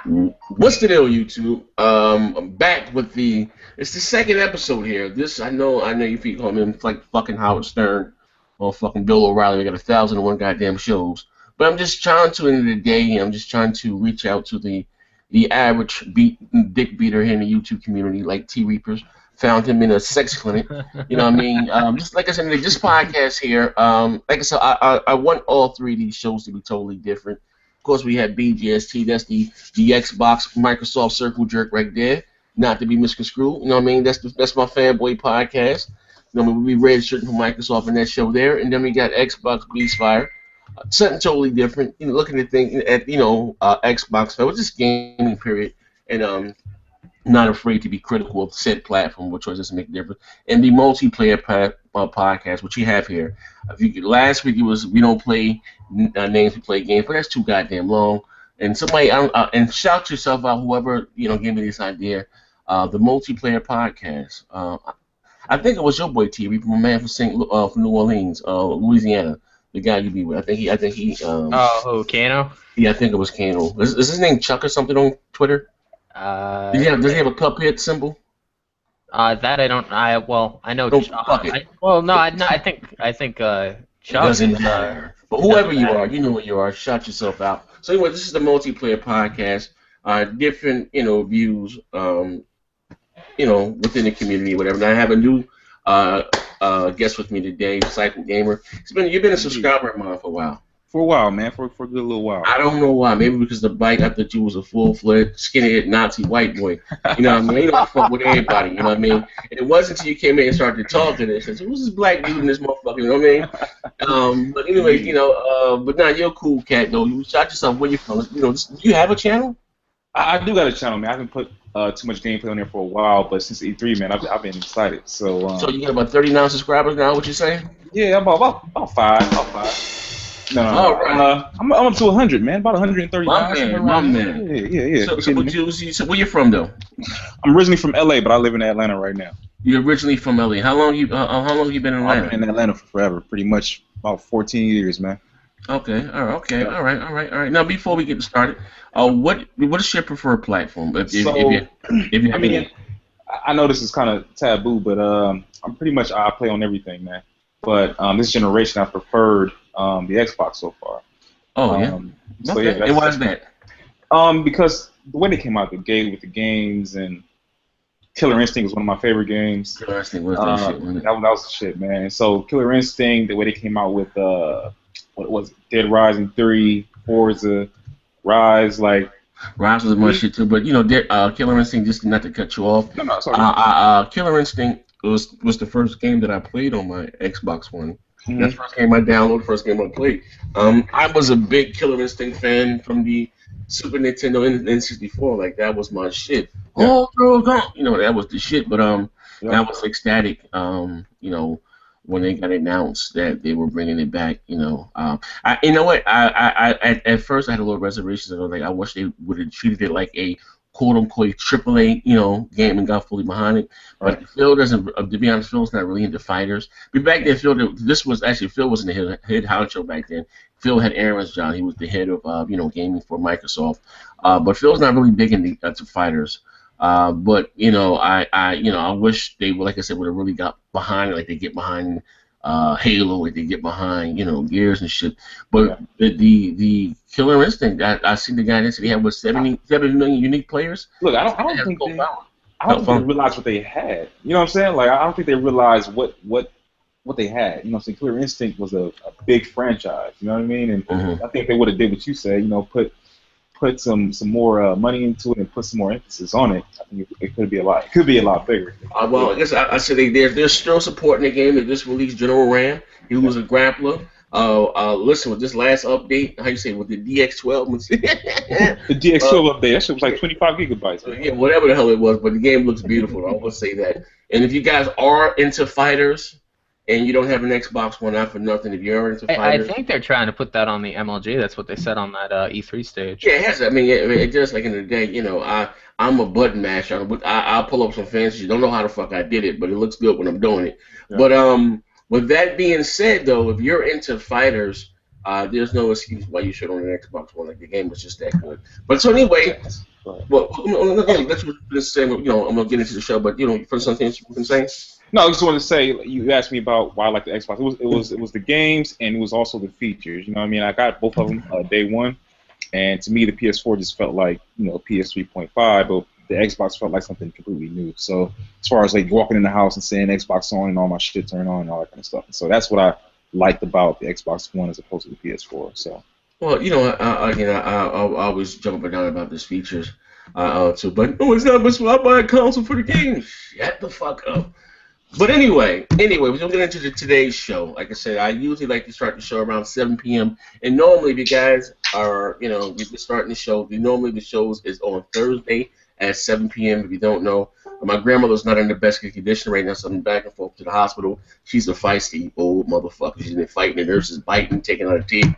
What's the deal, YouTube? I'm back with it's the second episode here. I know you people call me like fucking Howard Stern or fucking Bill O'Reilly. We got 1,001 goddamn shows. But I'm just trying to, end of the day, I'm just trying to reach out to the average dick beater here in the YouTube community, like T Reapers. Found him in a sex clinic. You know what I mean? Just like I said, this podcast here, like I said, I want all three of these shows to be totally different. Of course, we have BGST. That's the Xbox Microsoft Circle Jerk right there. Not to be misconstrued. You know what I mean? That's my fanboy podcast. You know what I mean? We registered for Microsoft in that show there, and then we got Xbox Beastfire. Something totally different. You know, looking at things at Xbox, so it's just gaming period, and not afraid to be critical of said platform, which doesn't make a difference. And the multiplayer podcast, which you have here. Last week it was we don't play names, we play games, but that's too goddamn long. And somebody and shout yourself out, whoever gave me this idea. The multiplayer podcast. I think it was your boy T. Reaper, my man from New Orleans, Louisiana. The guy you be with. I think he. Oh, Kano? Yeah, I think it was Kano. Is his name Chuck or something on Twitter? Does he have a Cuphead symbol? That I don't. I know. Fuck it. I think Chuck. It doesn't matter. But whoever you are, you know what you are. Shout yourself out. So anyway, this is the multiplayer podcast. Different views. Within the community, or whatever. And I have a new guest with me today, Cycle Gamer. You've been a subscriber of mine for a while. For a while, man. For a good little while. I don't know why. Maybe because the bike, I thought you was a full-fledged, skinhead Nazi white boy. You know what I mean? You don't fuck with everybody, you know what I mean? And it wasn't until you came in and started talking and said, who's this black dude in this motherfucker, you know what I mean? But anyway, but now you're a cool cat, though. You shot yourself where you from. Do you have a channel? I do got a channel, man. I haven't put too much gameplay on there for a while, but since E3, man, I've been excited. So you got about 39 subscribers now, what you saying? Yeah, about five. No. I'm up to 100, man. About 139. My man. Yeah. So where you from, though? I'm originally from LA, but I live in Atlanta right now. You're originally from LA. How long you been in Atlanta? I've been in Atlanta for forever, pretty much about 14 years, man. Okay. All right. Now, before we get started, what is your preferred platform? If you have any. I know this is kind of taboo, but I'm pretty much I play on everything, man. But this generation, I preferred the Xbox so far. Oh yeah. So okay. Yeah, and why is that? Because the way they came out the gate with the games, and Killer Instinct was one of my favorite games. Killer Instinct was that shit, wasn't it? That was the shit, man. So Killer Instinct, the way they came out with what was it? Dead Rising 3, Forza, Rise, like. Rise was my shit too, but Killer Instinct, just not to cut you off. No, sorry. Killer Instinct was the first game that I played on my Xbox One. Mm-hmm. That's the first game I downloaded, first game I played. I was a big Killer Instinct fan from the Super Nintendo and N64. Like, that was my shit. Yeah. Oh, girl, gone. That was the shit. But I was ecstatic. When they got announced that they were bringing it back. At first I had a little reservations. I was like, I wish they would have treated it like a quote-unquote AAA, game and got fully behind it. But right. Phil doesn't, to be honest, Phil's not really into fighters. But back then, Phil wasn't the head honcho back then. Phil had Aaron's job. He was the head of, gaming for Microsoft. But Phil's not really big into fighters. But I wish they, like I said, would have really got behind it, like they get behind Halo, like they get behind, Gears and shit. But the Killer Instinct, I seen the guy that said he had 70 million unique players. Look, I don't think they realized what they had. You know what I'm saying? Like, I don't think they realized what they had. Killer Instinct was a big franchise. You know what I mean? And I think they would have did what you said. Put some more money into it and put some more emphasis on it. I think it could be a lot. It could be a lot bigger. Well, I guess I said they're still supporting the game. They just released General Ram. He was a grappler. Listen, with this last update, how you say, with the DX12? The DX12 update, that shit was like 25 gigabytes. Yeah, whatever the hell it was, but the game looks beautiful. I will say that. And if you guys are into fighters, and you don't have an Xbox One, not for nothing. If you're into fighters, I think they're trying to put that on the MLG. That's what they said on that E3 stage. Yeah, it has. I mean, it just like in the day, I'm a button masher. I'll pull up some fancy. Don't know how the fuck I did it, but it looks good when I'm doing it. Yeah. But with that being said, though, if you're into fighters, There's no excuse why you should own an Xbox One. Like the game was just that good. But so anyway, well, let's say I'm gonna get into the show. But for something you can say. No, I just wanted to say you asked me about why I like the Xbox. It was the games and it was also the features. You know what I mean? I got both of them day one, and to me the PS4 just felt like PS 3.5, but the Xbox felt like something completely new. So as far as like walking in the house and saying Xbox on and all my shit turned on and all that kind of stuff. And so that's what I liked about the Xbox One as opposed to the PS4. So. Well, I always jump up and down about these features too. But no, it's not much. I buy a console for the game. Shut the fuck up. But anyway, we're going to get into today's show. Like I said, I usually like to start the show around 7 p.m. And normally, if you guys are, you're starting the show, normally the shows is on Thursday at 7 p.m. If you don't know, my grandmother's not in the best condition right now, so I'm back and forth to the hospital. She's a feisty old motherfucker. She's been fighting the nurses, biting, taking out her teeth,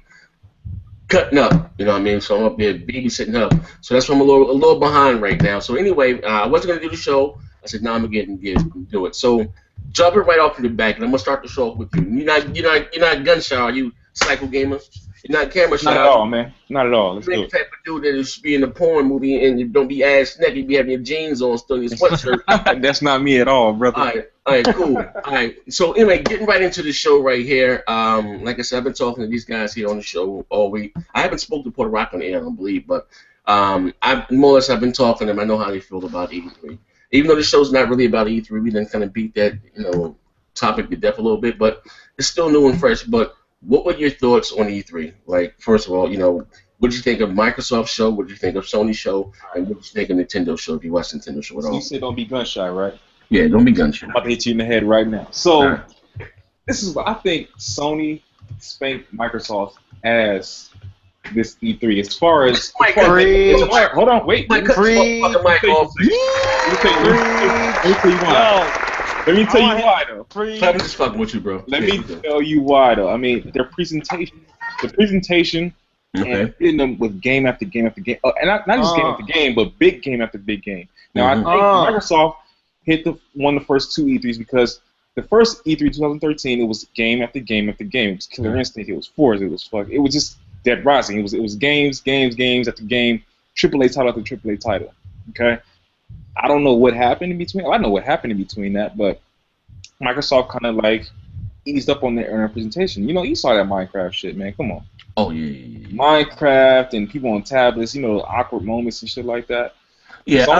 cutting up. You know what I mean? So I'm up there babysitting her. So that's why I'm a little behind right now. So anyway, I wasn't going to do the show. I said, I'm going to do it. So jumping right off to the back, and I'm gonna start the show off with you. You're not gun shy, are you, psycho gamer? You're not camera shy. Not at all, man. Not at all. Let's You're the type of dude that is be in a porn movie and you don't be ass naked. You be having your jeans on, still in your sweatshirt. That's not me at all, brother. All right, cool. All right. So anyway, getting right into the show right here. Like I said, I've been talking to these guys here on the show all week. I haven't spoken to Puerto Rico on the air, I don't believe, but I've more or less I've been talking to them. I know how they feel about E3. Even though the show's not really about E3, we done kind of beat that, topic to death a little bit, but it's still new and fresh. But what were your thoughts on E3? Like, first of all, what did you think of Microsoft's show? What did you think of Sony's show? And what did you think of Nintendo's show, if you watched Nintendo's show at all? So you said don't be gun shy, right? Yeah, don't be gun shy. I'm about to hit you in the head right now. So, This is what I think Sony spanked Microsoft as this E3. As far as hold on, wait. Let me tell you why, though. I'm just fucking with you, bro. Let me tell you why, though. I mean, the presentation, and hitting them with game after game after game, and not just game after game, but big game after big game. Now, I think Microsoft won the first two E3s because the first E3 2013, it was game after game after game. It was Killer Instinct. It was Forza. It was just Dead Rising. It was games after game, AAA title after AAA title. Okay. I don't know what happened in between. Well, I know what happened in between that, but Microsoft kind of like eased up on their presentation. You saw that Minecraft shit, man. Come on. Oh yeah. Minecraft and people on tablets. Awkward moments and shit like that. Yeah, again,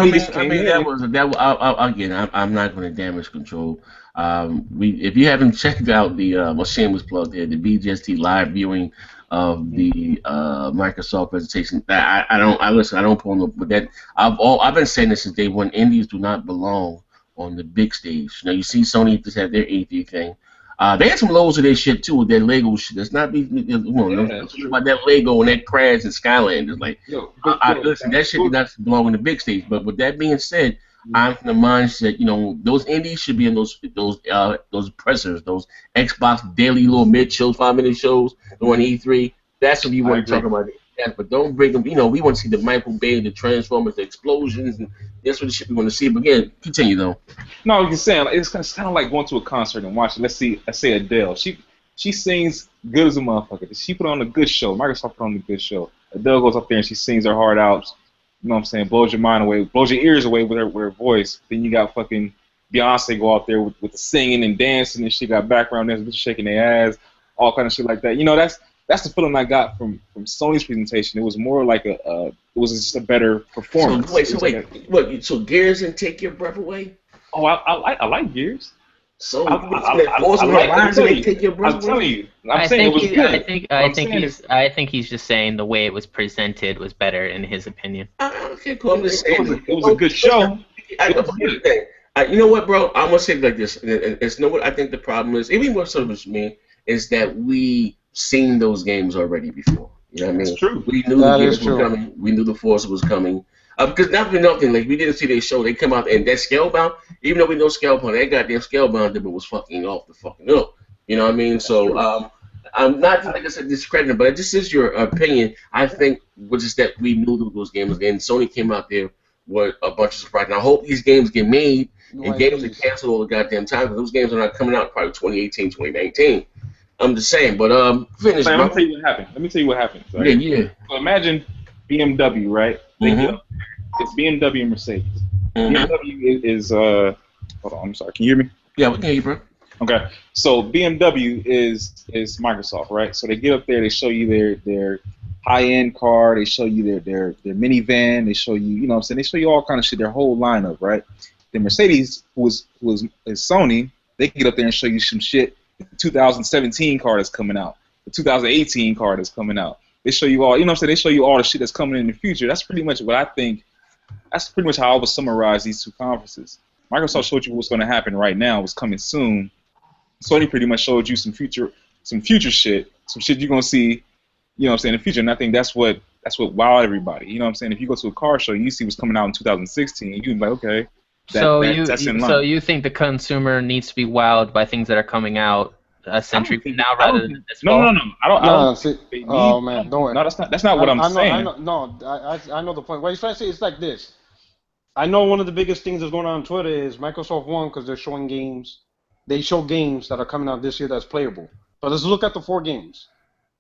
I'm not going to damage control. If you haven't checked out the shameless plug there, the BGST live viewing of the Microsoft presentation. I don't pull up with that. I've been saying this since day one. Indies do not belong on the big stage. Now you see Sony just had their E3 thing. They had some lows of their shit too with that Lego shit. It's not about that Lego and that Crash and Skyland. It's like, listen, that shit does not belong on the big stage. But with that being said, I'm from the mindset, those indies should be in those pressers, those Xbox daily little mid shows, 5-minute shows on E3. That's what you want to talk about. Yes, but don't bring them. We want to see the Michael Bay, the Transformers, the explosions, and that's what the shit we want to see. But again, continue though. No, I was just saying, it's kind of like going to a concert and watching. Let's say Adele. She sings good as a motherfucker. She put on a good show. Microsoft put on a good show. Adele goes up there and she sings her heart out. You know what I'm saying? Blows your mind away, blows your ears away with her voice. Then you got fucking Beyonce go out there with the singing and dancing and she got background dancers shaking their ass, all kind of shit like that. That's the feeling I got from Sony's presentation. It was more like it was just a better performance. So Gears didn't take your breath away? Oh, I like Gears. So I'm telling you. I think he's just saying the way it was presented was better in his opinion. Okay, cool. I'm just saying it was a good show. You know what, bro? I'm gonna say it like this. It's what I think the problem is. Even more so with me is that we seen those games already before. You know what I mean? That's true. We knew the games were coming. We knew the Forza was coming. Because not for nothing, like we didn't see their show. They come out and that Scalebound, even though we know Scalebound, that goddamn Scalebound debut was fucking off the fucking up. You know what I mean? So I'm not, like I said, discrediting, but this is your opinion. I think which is that we knew those games, and Sony came out there with a bunch of surprises. And I hope these games get made and games are canceled all the goddamn time because those games are not coming out probably 2018, 2019. I'm the same, but finish. So, let me tell you what happened. Right? Yeah. So imagine BMW, right? They get up there. It's BMW and Mercedes. BMW is hold on, I'm sorry. Can you hear me? Yeah, we can hear you, bro. Okay. So BMW is Microsoft, right? So they get up there, they show you their high-end car, they show you their minivan, they show you, you know what I'm saying? They show you all kind of shit, their whole lineup, right? Then Mercedes, who is Sony, they get up there and show you some shit. The 2017 car that's coming out, the 2018 car that's coming out. They show you all, you know what I'm saying? They show you all the shit that's coming in the future. That's pretty much what I think. That's pretty much how I would summarize these two conferences. Microsoft showed you what's going to happen right now, what's coming soon. Sony pretty much showed you some future shit, some shit you're gonna see, you know what I'm saying, in the future. And I think that's what wowed everybody. You know what I'm saying? If you go to a car show, you see what's coming out in 2016, you'd be like, okay, that's in line. So you think the consumer needs to be wowed by things that are coming out a century from now rather than this fall? No. I don't see, oh man, don't worry. No, that's not what I'm saying. I know the point. What he's trying to say is like this. I know one of the biggest things that's going on Twitter is Microsoft won because they're showing games. They show games that are coming out this year that's playable. But let's look at the 4 games.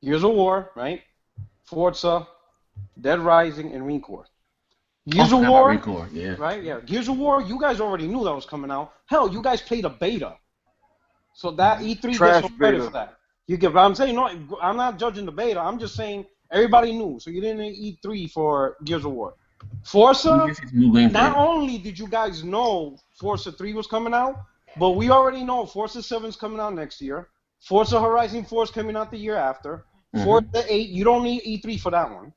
Gears of War, right? Forza, Dead Rising, and Recore. Gears of War, right? Yeah. Gears of War, you guys already knew that was coming out. Hell, you guys played a beta. So that E3 gets no credit for that. You get, but I'm saying, no, I'm not judging the beta. I'm just saying everybody knew. So you didn't need E3 for Gears of War. Forza, not only did you guys know Forza 3 was coming out, but we already know Forza 7 is coming out next year. Forza Horizon 4 is coming out the year after. Forza 8, you don't need E3 for that one.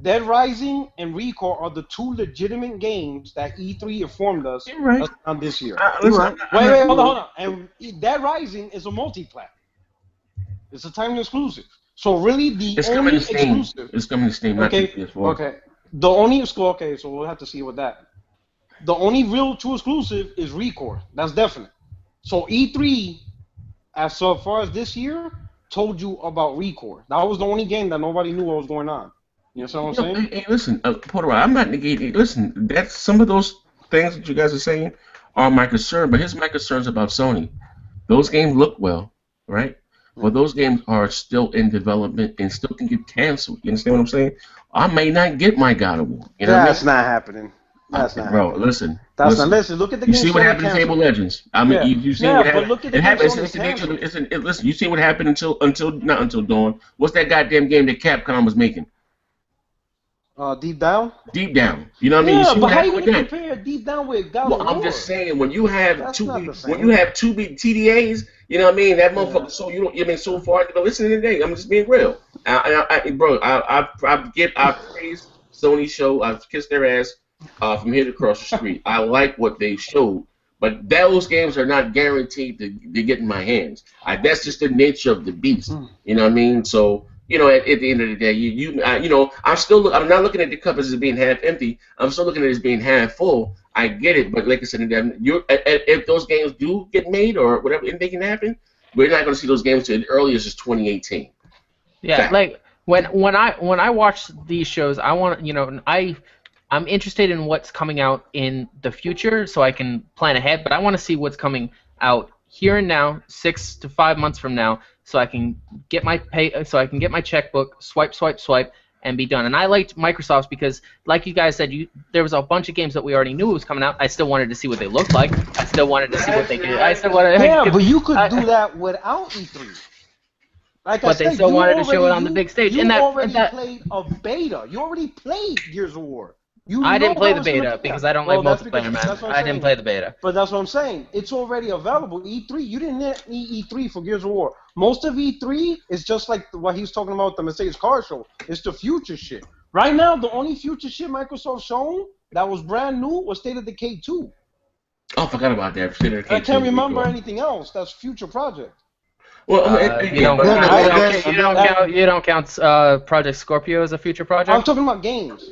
Dead Rising and Recore are the 2 legitimate games that E3 informed us on this year. Wait, hold on. And Dead Rising is a multi-plat. It's a time exclusive. So really, it's only exclusive. It's coming to Steam, not to PS4. Okay. The only exclusive. Okay, so we'll have to see with that. The only real true exclusive is Recore. That's definite. So E3, as so far as this year, told you about Recore. That was the only game that nobody knew what was going on. You know what I'm saying? Hey, listen, Porter, I'm not negating. Listen, that's some of those things that you guys are saying are my concern, but here's my concerns about Sony. Those games look well, right? But those games are still in development and still can get canceled. You understand what I'm saying? I may not get my God of War. You know That's not happening. That's not bro, happening. listen. Listen, look at the You game see what happened to Table Legends. I mean, you see what happened. Look at the it happens. Listen, you see what happened until not until dawn. What's that goddamn game that Capcom was making? Deep Down? Deep Down. You know what I mean? Yeah, but how you gonna compare Deep Down with God of War? I'm just saying when you have two big TDAs, you know what I mean? That motherfucker. So you don't. I mean, so far. But listen today, I'm just being real. I praise Sony show. I've kissed their ass from here to across the street. I like what they showed, but those games are not guaranteed to get in my hands. That's just the nature of the beast. You know what I mean? So. You know, at the end of the day, you know, I'm not looking at the cup as being half empty. I'm still looking at it as being half full. I get it, but like I said, if those games do get made or whatever, anything can happen, we're not going to see those games as early as 2018. Yeah, fact. Like when I watch these shows, I want I'm interested in what's coming out in the future so I can plan ahead, but I want to see what's coming out here and now, 6 to 5 months from now, so I can get my checkbook, swipe, and be done. And I liked Microsoft's because, like you guys said, there was a bunch of games that we already knew was coming out. I still wanted to see what they looked like. I still wanted to see what they did. But you could do that without E3. But they still wanted to show it on the big stage. You already played a beta. You already played Gears of War. I didn't play the beta because I don't like multiplayer, man. I didn't play the beta. But that's what I'm saying. It's already available. E3, you didn't need E3 for Gears of War. Most of E3 is just like what he was talking about the Mercedes car show. It's the future shit. Right now, the only future shit Microsoft shown that was brand new was State of Decay 2. Oh, I forgot about that. State of Decay 2. I can't remember anything else. That's future project. Well, you don't count Project Scorpio as a future project? I'm talking about games.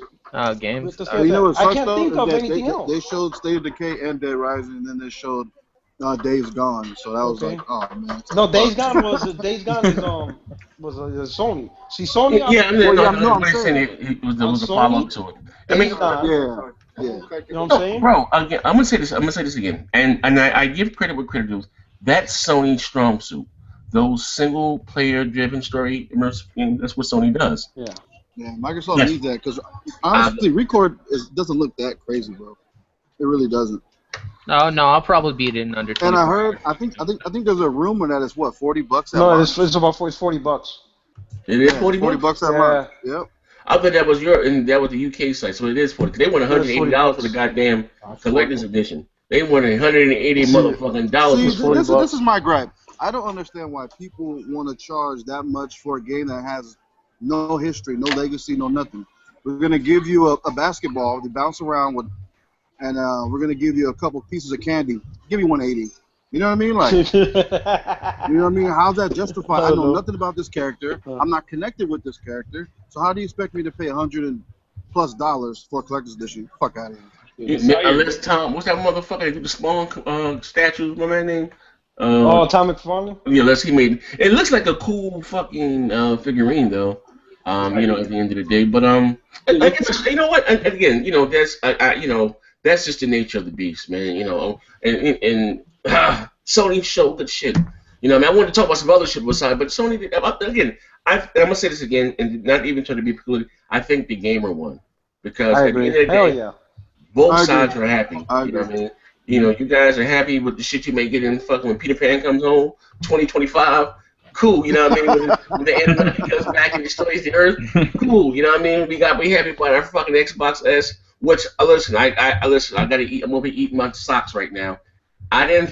Games. You know what I can't think of anything else. They showed State of Decay and Dead Rising, and then they showed Days Gone. So that was like, oh man. No, Days Gone is Sony. See, Sony. I'm saying it was a follow up to it. I mean, yeah. You know what I'm saying, bro? Again, I'm gonna say this again, and I give credit where credit is. That's Sony's strong suit. those single player driven story immersive games. That's what Sony does. Yeah. Yeah, Microsoft needs that because honestly, Record doesn't look that crazy, bro. It really doesn't. No, I'll probably beat it in under 20. And I heard, I think there's a rumor that it's what $40 at No, launch. it's about $40. It is $40 at launch. Yep. I thought that was that was the UK site, so it is $40. They want $180 for the goddamn collector's edition. They want $180 motherfucking dollars for $40. This is my gripe. I don't understand why people want to charge that much for a game that has no history, no legacy, no nothing. We're gonna give you a basketball to bounce around with, and we're gonna give you a couple pieces of candy. Give you 180. You know what I mean? Like, you know what I mean? How's that justified? I know nothing about this character. I'm not connected with this character. So how do you expect me to pay $100+ for a collector's edition? Fuck out of here. Unless Tom, what's that motherfucker that did the Spawn statues? What my name? Atomic McFarlane? Yeah, unless he made it looks like a cool fucking figurine though. You know, at the end of the day, but I guess, you know what? And again, you know, that's that's just the nature of the beast, man. You know, and Sony showed good shit. You know, I mean, I wanted to talk about some other shit beside, but Sony did, again. I'm gonna say this again, and not even trying to be politically. I think the gamer won because at the end of the day, both sides are happy. You know what I mean? You know, you guys are happy with the shit you may get in fucking when Peter Pan comes home, 2025. Cool, you know what I mean? When the Anunnaki comes back and destroys the Earth, cool, you know what I mean? We happy about our fucking Xbox S. Which listen, I listen. I gotta eat. I'm gonna be eating my socks right now. I didn't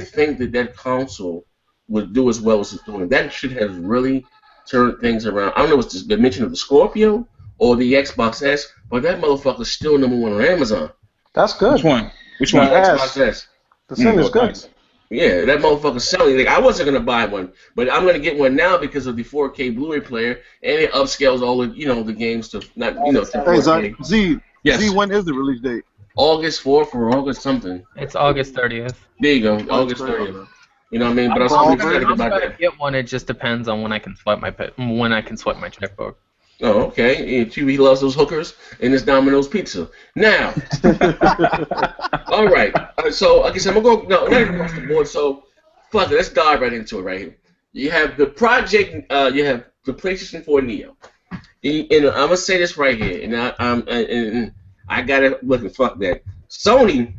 think that console would do as well as it's doing. That shit has really turned things around. I don't know if it's the mention of the Scorpio or the Xbox S, but that motherfucker's still #1 on Amazon. That's good. Which one? Which one? Xbox S. The sim is good. Nice. Yeah, that motherfucker's selling. Like, I wasn't gonna buy one, but I'm gonna get one now because of the 4K Blu-ray player, and it upscales all the the games to not to 4K. Hey, Z, yes. Z, when is the release date? August 4th or August something. It's August 30th. There you go, August 30th. You know what I mean? But I'm excited about that. Get one. It just depends on when I can swipe my checkbook. Oh, okay. And he loves those hookers and this Domino's pizza. Now, all right. So, like I said, I'm gonna go. No, not across the board. So, fuck it. Let's dive right into it right here. You have the project. You have the PlayStation 4 Neo. And I'm gonna say this right here, and I gotta look and fuck that. Sony.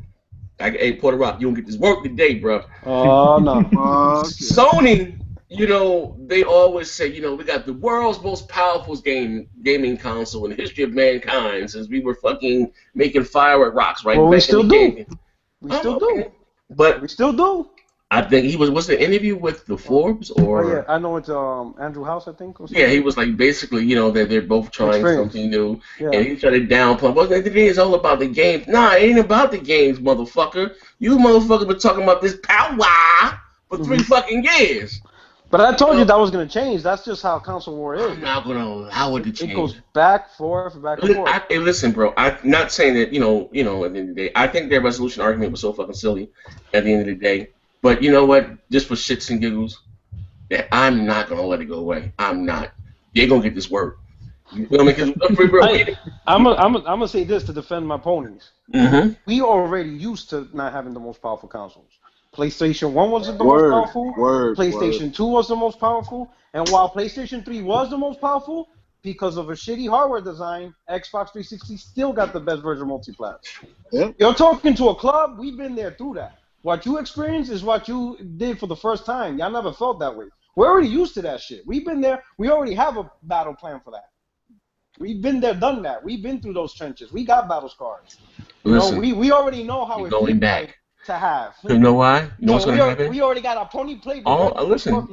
Hey, Puerto Rock, you don't get this work today, bro. Oh no. Okay. Sony. You know, they always say, we got the world's most powerful gaming console in the history of mankind since we were fucking making fire at rocks, right? Well, we still do. We still do. But we still do. I think he was the interview with the Forbes or? Oh yeah, I know it's Andrew House, I think. Or yeah, he was like basically, that they're both trying something new, and he tried to downplay. But the thing is all about the games. Nah, it ain't about the games, motherfucker. You motherfuckers been talking about this power for 3 fucking years. But I told you that was going to change. That's just how console war is. I'm not going to allow it to change. It goes back, forth, back and forth. Hey, listen, bro. I'm not saying that, at the end of the day, I think their resolution argument was so fucking silly at the end of the day. But you know what? Just for shits and giggles, that I'm not going to let it go away. I'm not. They're going to get this work. You feel me? I'm gonna say this to defend my ponies. Mm-hmm. We already used to not having the most powerful consoles. PlayStation 1 was the most powerful. PlayStation 2 was the most powerful. And while PlayStation 3 was the most powerful, because of a shitty hardware design, Xbox 360 still got the best version of multi-plat. Yeah. You're talking to a club, we've been there through that. What you experienced is what you did for the first time. Y'all never felt that way. We're already used to that shit. We've been there. We already have a battle plan for that. We've been there, done that. We've been through those trenches. We got battle scars. Listen, we already know how it's going back. To have. You know why? You know what's going to happen? We already got our pony playbook. Oh, listen.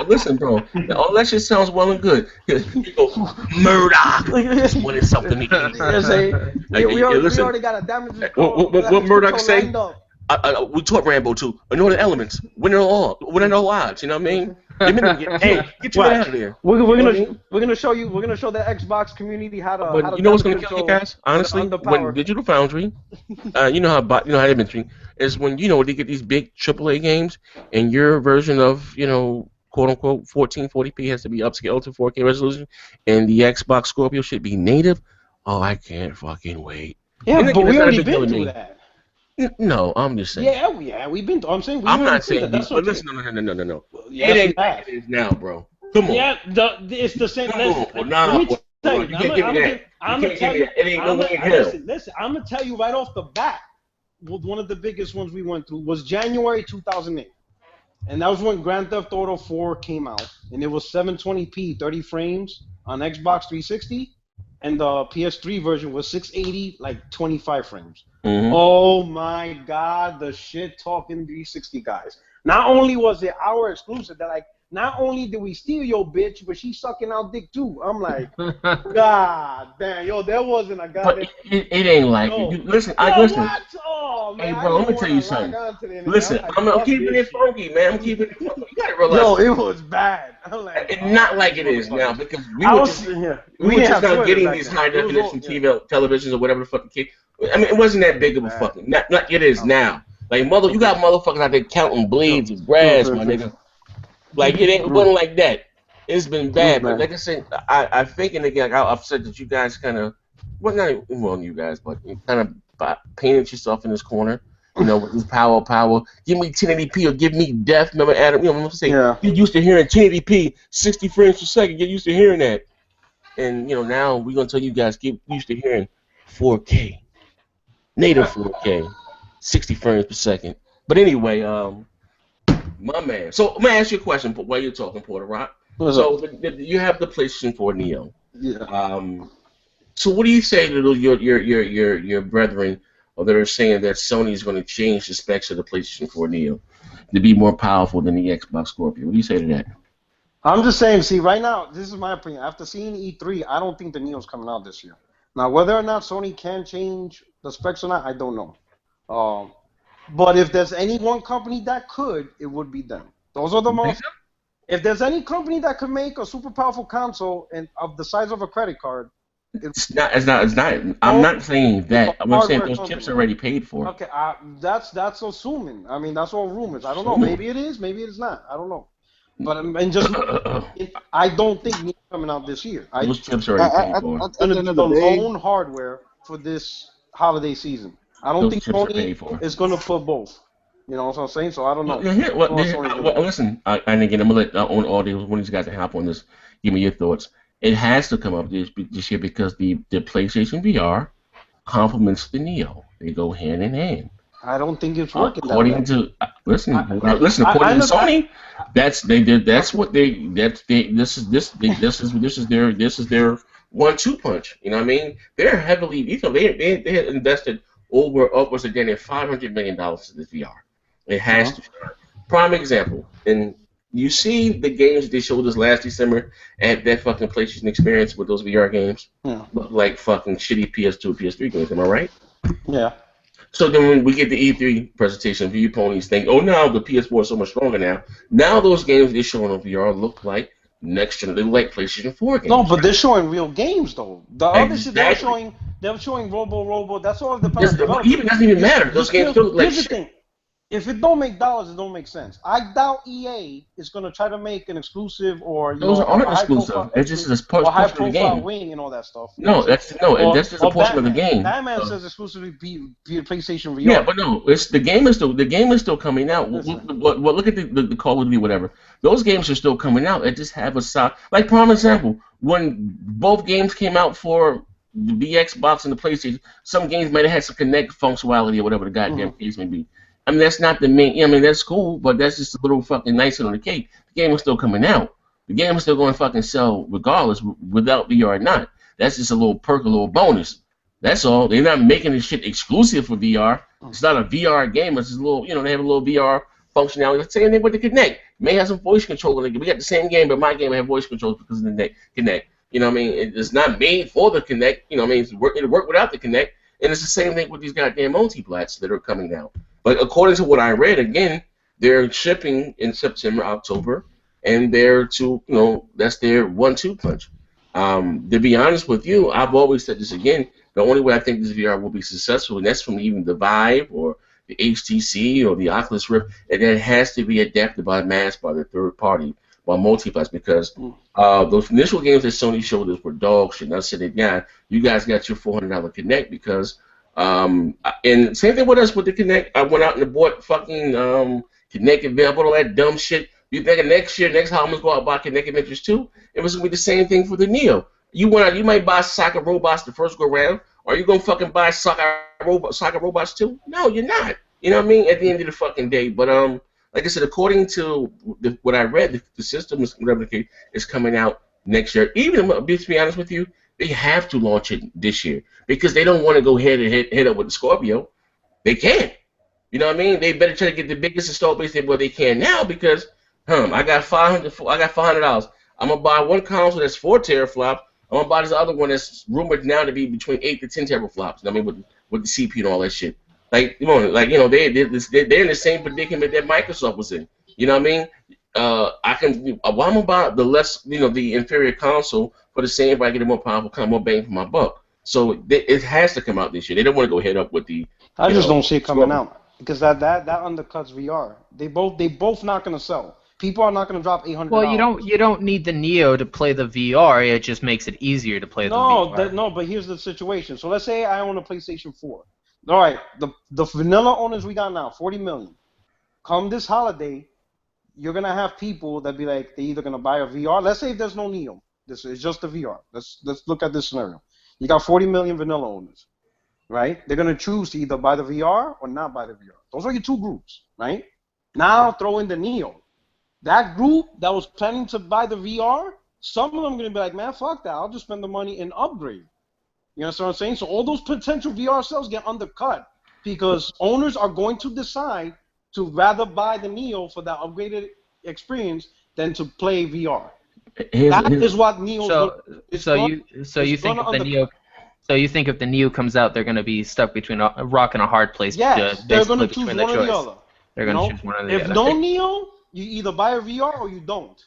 Listen, bro. All that shit sounds well and good. You go, Murdoch. What is something to eat? We already got a damage. What Murdoch say? We taught Rambo to know the elements. Win it all odds. You know what I mean? Get you out of there. We're gonna show the Xbox community how to. But you know what's gonna kill you guys? Honestly, when Digital Foundry, you know how they've been treating is when they get these big AAA games and your version of quote unquote 1440p has to be upscaled to 4K resolution, and the Xbox Scorpio should be native. Oh, I can't fucking wait. Yeah, but we already been through that. No, I'm just saying. Yeah, we've been. I'm saying I'm not saying this, but listen, no. Yeah, it ain't like it is now, bro. Come on. Yeah, it's the same. Listen, Nah, let me bro. tell you. You can't give me that. I'm You gonna can't tell give me you. that. It ain't no way in hell. Listen. I'm gonna tell you right off the bat. One of the biggest ones we went through was January 2008, and that was when Grand Theft Auto 4 came out, and it was 720p, 30 frames on Xbox 360, and the PS3 version was 680, like 25 frames. Mm-hmm. Oh my God, the shit talking 360 guys. Not only was it our exclusive, they're like, not only did we steal your bitch, but she's sucking out dick too. I'm like, God damn, yo, there wasn't a goddamn. But it ain't like it. Listen, listen. What? Oh man, hey, bro, let me tell you something. Listen, like, I'm keeping it funky, man. I'm keeping it funky. You gotta realize. Yo, it was bad. I'm like, it's not like it is now because we were just not getting these high definition televisions or whatever the fucking kid. I mean, it wasn't that big of a fucking. Not it is now. Like you got motherfuckers out there counting blades of grass, my nigga. Like it wasn't like that. It's been bad, but like I said, I think, and again, I've said that you guys kind of, well, not even you guys, but you kind of painted yourself in this corner. You know, with this power. Give me 1080p or give me death. Remember Adam? You know what I'm saying? Yeah. Get used to hearing 1080p, 60 frames per second. Get used to hearing that. And now we're gonna tell you guys get used to hearing 4K, native 4K, 60 frames per second. But anyway, my man. So I'm gonna ask you a question while you're talking, Porter Rock. So you have the PlayStation 4 Neo. Yeah. So what do you say to your brethren that are saying that Sony is going to change the specs of the PlayStation 4 Neo to be more powerful than the Xbox Scorpio? What do you say to that? I'm just saying, see, right now, this is my opinion. After seeing E3, I don't think the Neo's coming out this year. Now, whether or not Sony can change the specs or not, I don't know. But if there's any one company that could, it would be them. Those are the most. If there's any company that could make a super powerful console and of the size of a credit card, it's not. I'm not saying that. I'm not saying those chips are already paid for. Okay, that's assuming. I mean, that's all rumors. I don't know. Maybe it is. Maybe it's not. I don't know. But I don't think Neo's coming out this year. Those chips are already paid for. Going to be their own hardware for this holiday season. I don't think Sony is going to put both. You know what I'm saying? So I don't know. Listen, and again, I'm gonna let our own audience, one of these guys that hop on this, give me your thoughts. It has to come up this year because the PlayStation VR complements the Neo. They go hand in hand. I don't think it's working. According to according to Sony, this is their 1-2 punch. You know what I mean? They're heavily, they had invested upwards of $500 million in this VR. It has to start. Prime example, and you see the games they showed us last December at that fucking PlayStation experience with those VR games look like fucking shitty PS2, PS3 games. Am I right? Yeah. So then when we get the E3 presentation, View Ponies think, oh, now the PS4 is so much stronger now. Now those games they're showing on VR look like next gen. They look like PlayStation 4 games. No, but they're showing real games though. The other shit they're showing Robo. That's all the power. It doesn't even matter. Those games still look like shit. Here's the thing. If it don't make dollars, it don't make sense. I doubt EA is gonna try to make an exclusive or those aren't exclusive. It's just a high portion of the profile game. wing and all that stuff. That's just a portion of the game. Batman says exclusively be PlayStation VR. Yeah, but no, the game is still coming out. Look at the Call of Duty, whatever. Those games are still coming out. They just have a side. Like prime example, when both games came out for the Xbox and the PlayStation, some games might have had some Kinect functionality or whatever the goddamn case may be. I mean, that's not the main. I mean, that's cool, but that's just a little fucking icing on the cake. The game is still coming out. The game is still going to fucking sell regardless, without VR or not. That's just a little perk, a little bonus. That's all. They're not making this shit exclusive for VR. It's not a VR game. It's just a little, they have a little VR functionality. The same thing with the Kinect. It may have some voice control. We got the same game, but my game have voice control because of the Kinect. You know what I mean? It's not made for the Kinect. You know what I mean? It'll work without the Kinect. And it's the same thing with these goddamn multiplats that are coming out. But according to what I read, again, they're shipping in September, October, and they're that's their 1-2 punch. To be honest with you, I've always said this again. The only way I think this VR will be successful, and that's from even the Vive or the HTC or the Oculus Rift, and it has to be adapted by the third party, by multiplats, because those initial games that Sony showed us were dog shit. And I said, you guys got your $400 Kinect because And same thing with us with the Kinect. I went out and bought fucking Kinect Adventure, all that dumb shit. You think next year, next time I'm gonna go out and buy Kinect Adventures 2, it was gonna be the same thing for the Neo. You went out, you might buy Soccer Robots the first go round, or you gonna fucking buy Soccer Robots 2? No, you're not. You know what I mean? At the end of the fucking day, but like I said, according to what I read, the system is coming out next year. Even to be honest with you, they have to launch it this year because they don't want to go ahead and hit up with the Scorpio. They can't. You know what I mean? They better try to get the biggest install base they can now because, I got $500. I'm gonna buy one console that's 4 teraflops. I'm gonna buy this other one that's rumored now to be between 8 to 10 teraflops. I mean, with the CPU and all that shit. Like, they're in the same predicament that Microsoft was in. You know what I mean? Why am I gonna buy the inferior console for the same if I get a more powerful, kind of more bang for my buck? So it has to come out this year. They don't want to go head up with the. I just don't see it coming out because that undercuts VR. They both not gonna sell. People are not gonna drop $800. Well, you don't need the Neo to play the VR. It just makes it easier to play the VR. No, but here's the situation. So let's say I own a PlayStation 4. All right, the vanilla owners we got now, 40 million. Come this holiday, you're gonna have people that be like, they're either gonna buy a VR. Let's say if there's no Neo, this is just the VR. Let's look at this scenario. You got 40 million vanilla owners, right? They're gonna choose to either buy the VR or not buy the VR. Those are your two groups, right? Now throw in the Neo. That group that was planning to buy the VR, some of them are gonna be like, man, fuck that. I'll just spend the money and upgrade. You understand what I'm saying? So all those potential VR sales get undercut because owners are going to decide to rather buy the Neo for that upgraded experience than to play VR. That is what Neo. So you think if the Neo comes out, they're going to be stuck between a rock and a hard place. Yes, they're going to choose one or the other. They're going to choose one or the other. If no Neo, you either buy a VR or you don't.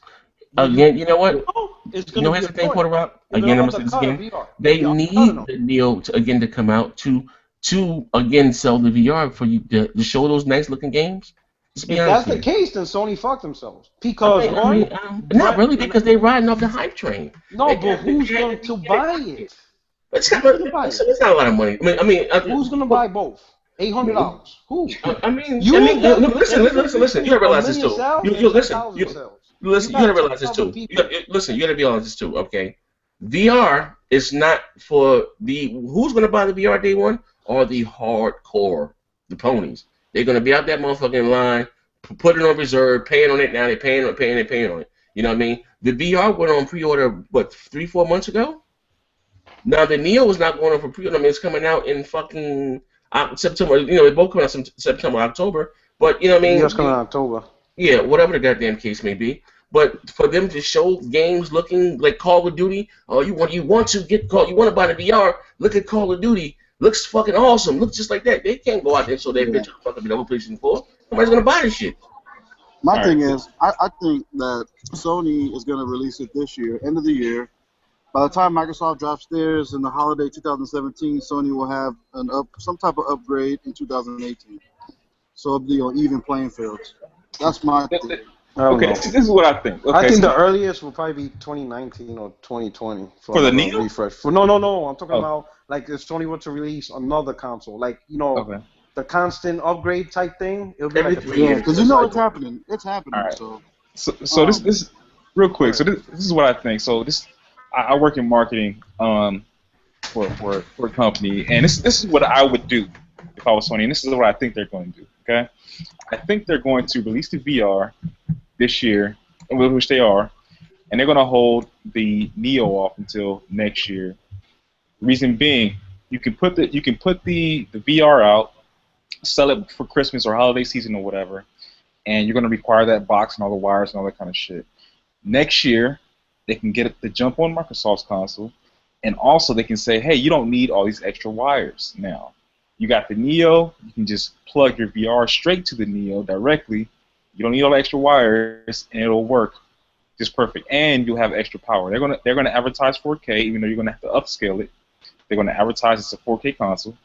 Again, you know what? Here's the thing, Puerto Rock. Again, I'm going to say this again. They need the Neo to come out to again sell the VR for you to show those nice looking games. If that's the case, then Sony fucked themselves. Because not really, because they're riding off the hype train. No, but who's going to buy it? It's not a lot of money. Who's going to buy both? $800. Who? Listen. You gotta realize this too. You gotta realize this too. You gotta be honest too. Okay, VR is not for who's gonna buy the VR day one or the hardcore, the ponies. They're gonna be out that motherfucking line, put it on reserve, paying on it now. They're paying on it. You know what I mean? The VR went on pre-order 3-4 months ago. Now the Neo is not going on for pre-order. I mean, it's coming out in fucking September. They both come out in September, October. But you know what I mean? Neo's coming out in October. Yeah, whatever the goddamn case may be. But for them to show games looking like Call of Duty, you want to buy the VR, look at Call of Duty. Looks fucking awesome. Looks just like that. They can't go out there and show that bitch fucking the whole PlayStation 4. Nobody's gonna buy this shit. My thing is, I think that Sony is gonna release it this year, end of the year. By the time Microsoft drops theirs in the holiday 2017, Sony will have some type of upgrade in 2018. So it'll be on even playing fields. That's my thing. Okay, this is what I think. Okay, I think the earliest will probably be 2019 or 2020 for the Neo refresh. No. I'm talking about like if Sony were to release another console, like the constant upgrade type thing. It'll be every like 3 years because it's happening. It's happening. Right. So this real quick. So this is what I think. So I work in marketing for a company, and this is what I would do if I was Sony, and this is what I think they're going to do. Okay, I think they're going to release the VR this year, which they are, and they're going to hold the Neo off until next year. Reason being, you can put the VR out, sell it for Christmas or holiday season or whatever, and you're going to require that box and all the wires and all that kind of shit. Next year, they can get the jump on Microsoft's console, and also they can say, hey, you don't need all these extra wires now. You got the Neo, you can just plug your VR straight to the Neo directly. You don't need all the extra wires, and it'll work just perfect. And you'll have extra power. They're gonna advertise 4K, even though you're gonna have to upscale it. They're gonna advertise it's a 4K console,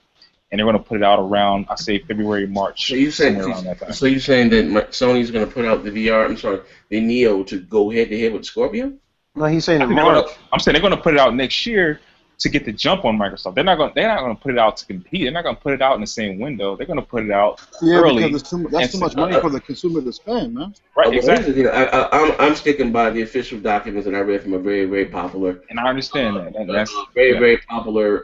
and they're gonna put it out around, I say, February, March. So you're saying that Sony's gonna put out the Neo to go head to head with Scorpio? No, he's saying in March. I'm saying they're gonna put it out next year, to get the jump on Microsoft. They're not gonna put it out to compete. They're not gonna put it out in the same window. They're gonna put it out early. Because that's too much money for the consumer to spend, man. Right, exactly. I'm sticking by the official documents that I read from a very, very popular. And I understand that. That's very popular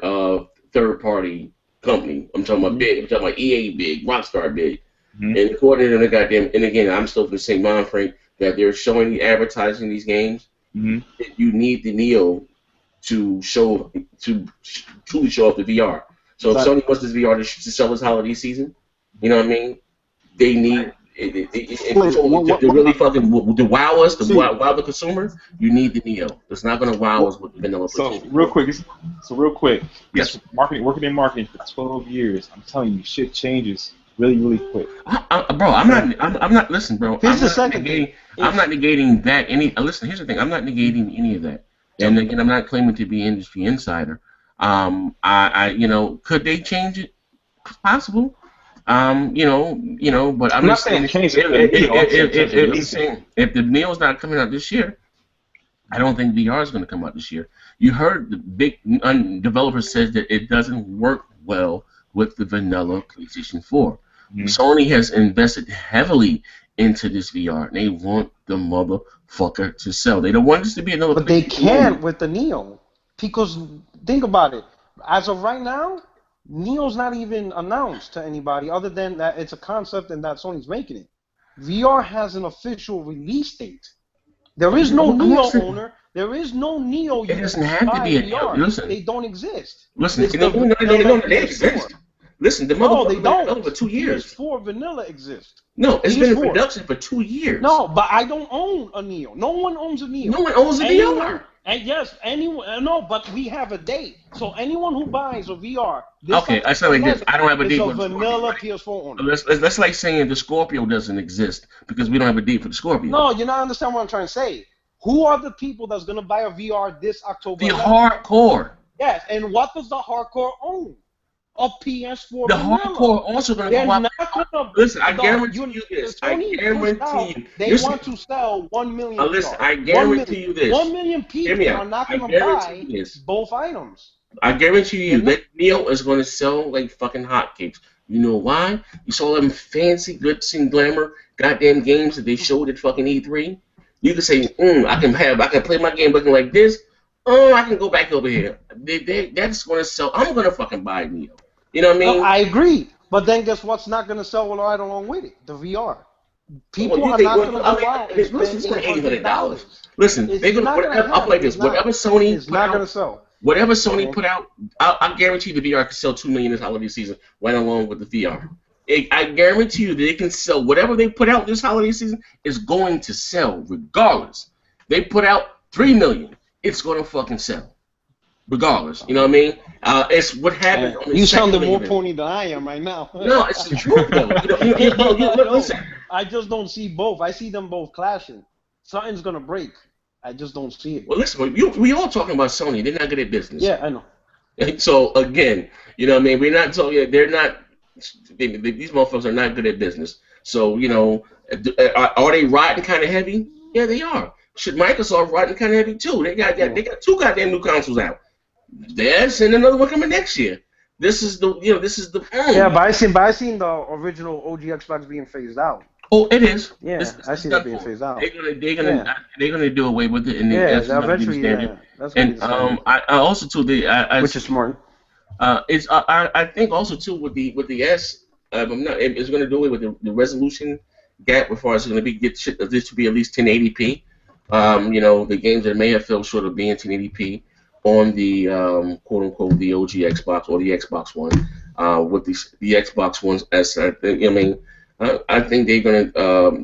third-party company. I'm talking about big. I'm talking about EA big, Rockstar big. And according to the goddamn, and again, I'm still in the same mind frame that they're showing the advertising these games. You need the Neo to truly show off the VR. So if Sony wants this VR to sell this holiday season, you know what I mean? They need to really fucking to wow us, to wow the consumer. You need the Neo. It's not gonna wow us with vanilla. So real quick. Yes, working in marketing for 12 years. I'm telling you, shit changes really, really quick. Bro, I'm not. Listen, bro. Here's the second thing. I'm not negating that. Listen, here's the thing. I'm not negating any of that. And again, I'm not claiming to be industry insider. Could they change it? Possible. But I'm not saying change it. If the Neo's not coming out this year, I don't think VR is going to come out this year. You heard the big developer says that it doesn't work well with the vanilla PlayStation 4. Sony has invested heavily into this VR, and they want the motherfucker to sell. They don't want this to be another. But they can't with the Neo, because think about it. As of right now, Neo's not even announced to anybody other than that it's a concept and that Sony's making it. VR has an official release date. There is no Neo owner. There is no Neo. It doesn't have to be a VR. Listen, they don't exist. Listen, they exist. Listen, the motherfucker been in production for 2 years. PS4 vanilla exists. No, it's been in production for 2 years. No, but I don't own a Neo. No one owns a Neo. No one owns a VR. And yes, anyone. No, but we have a date. So anyone who buys a VR. Okay, I said like this. I don't have a date for the vanilla PS4 owner. That's like saying the Scorpio doesn't exist because we don't have a date for the Scorpio. No, you're not understanding what I'm trying to say. Who are the people that's gonna buy a VR this October? The hardcore. Yes, and what does the hardcore own? A PS4. The hardcore also going to go out. Listen, I guarantee you this. I guarantee you. They want to sell 1 million. Listen, I guarantee you this. 1 million people are not going to buy both items. I guarantee you that Neo is going to sell like fucking hotcakes. You know why? You saw them fancy glitz and glamour goddamn games that they showed at fucking E3. You can say, I can play my game looking like this. Oh, I can go back over here. That's going to sell. I'm going to fucking buy Neo. You know what I mean? No, I agree. But then guess what's not going to sell right along with it? The VR. People are not going to go out and spend $800. Listen, they're going to. I'll play this. Whatever Sony is not going to sell. Whatever Sony put out, I guarantee the VR can sell 2 million this holiday season, right along with the VR. I guarantee you that they can sell whatever they put out this holiday season is going to sell regardless. They put out 3 million, it's going to fucking sell. Regardless, you know what I mean? It's what happened. On the you sounded more pony than I am right now. No, it's the truth, though. Listen. I just don't see both. I see them both clashing. Something's gonna break. I just don't see it. Well, listen, we all talking about Sony. They're not good at business. Yeah, I know. So again, you know what I mean? We're not talking. They're not. These motherfuckers are not good at business. So you know, are they riding kind of heavy? Yeah, they are. Should Microsoft riding kind of heavy too? They got 2 goddamn new consoles out. There's and another one coming next year. This is the Yeah, but I seen the original OG Xbox being phased out. Oh, it is. Yeah, I see that being phased out. They're gonna do away with it, and eventually, that's and I also too which is smart. I think also too with the S, it's gonna do away with the resolution gap as far as it's gonna be this to be at least 1080p. The games that may have fell short of being 1080p. On the quote unquote the OG Xbox or the Xbox One, with the Xbox One's S, I think they're gonna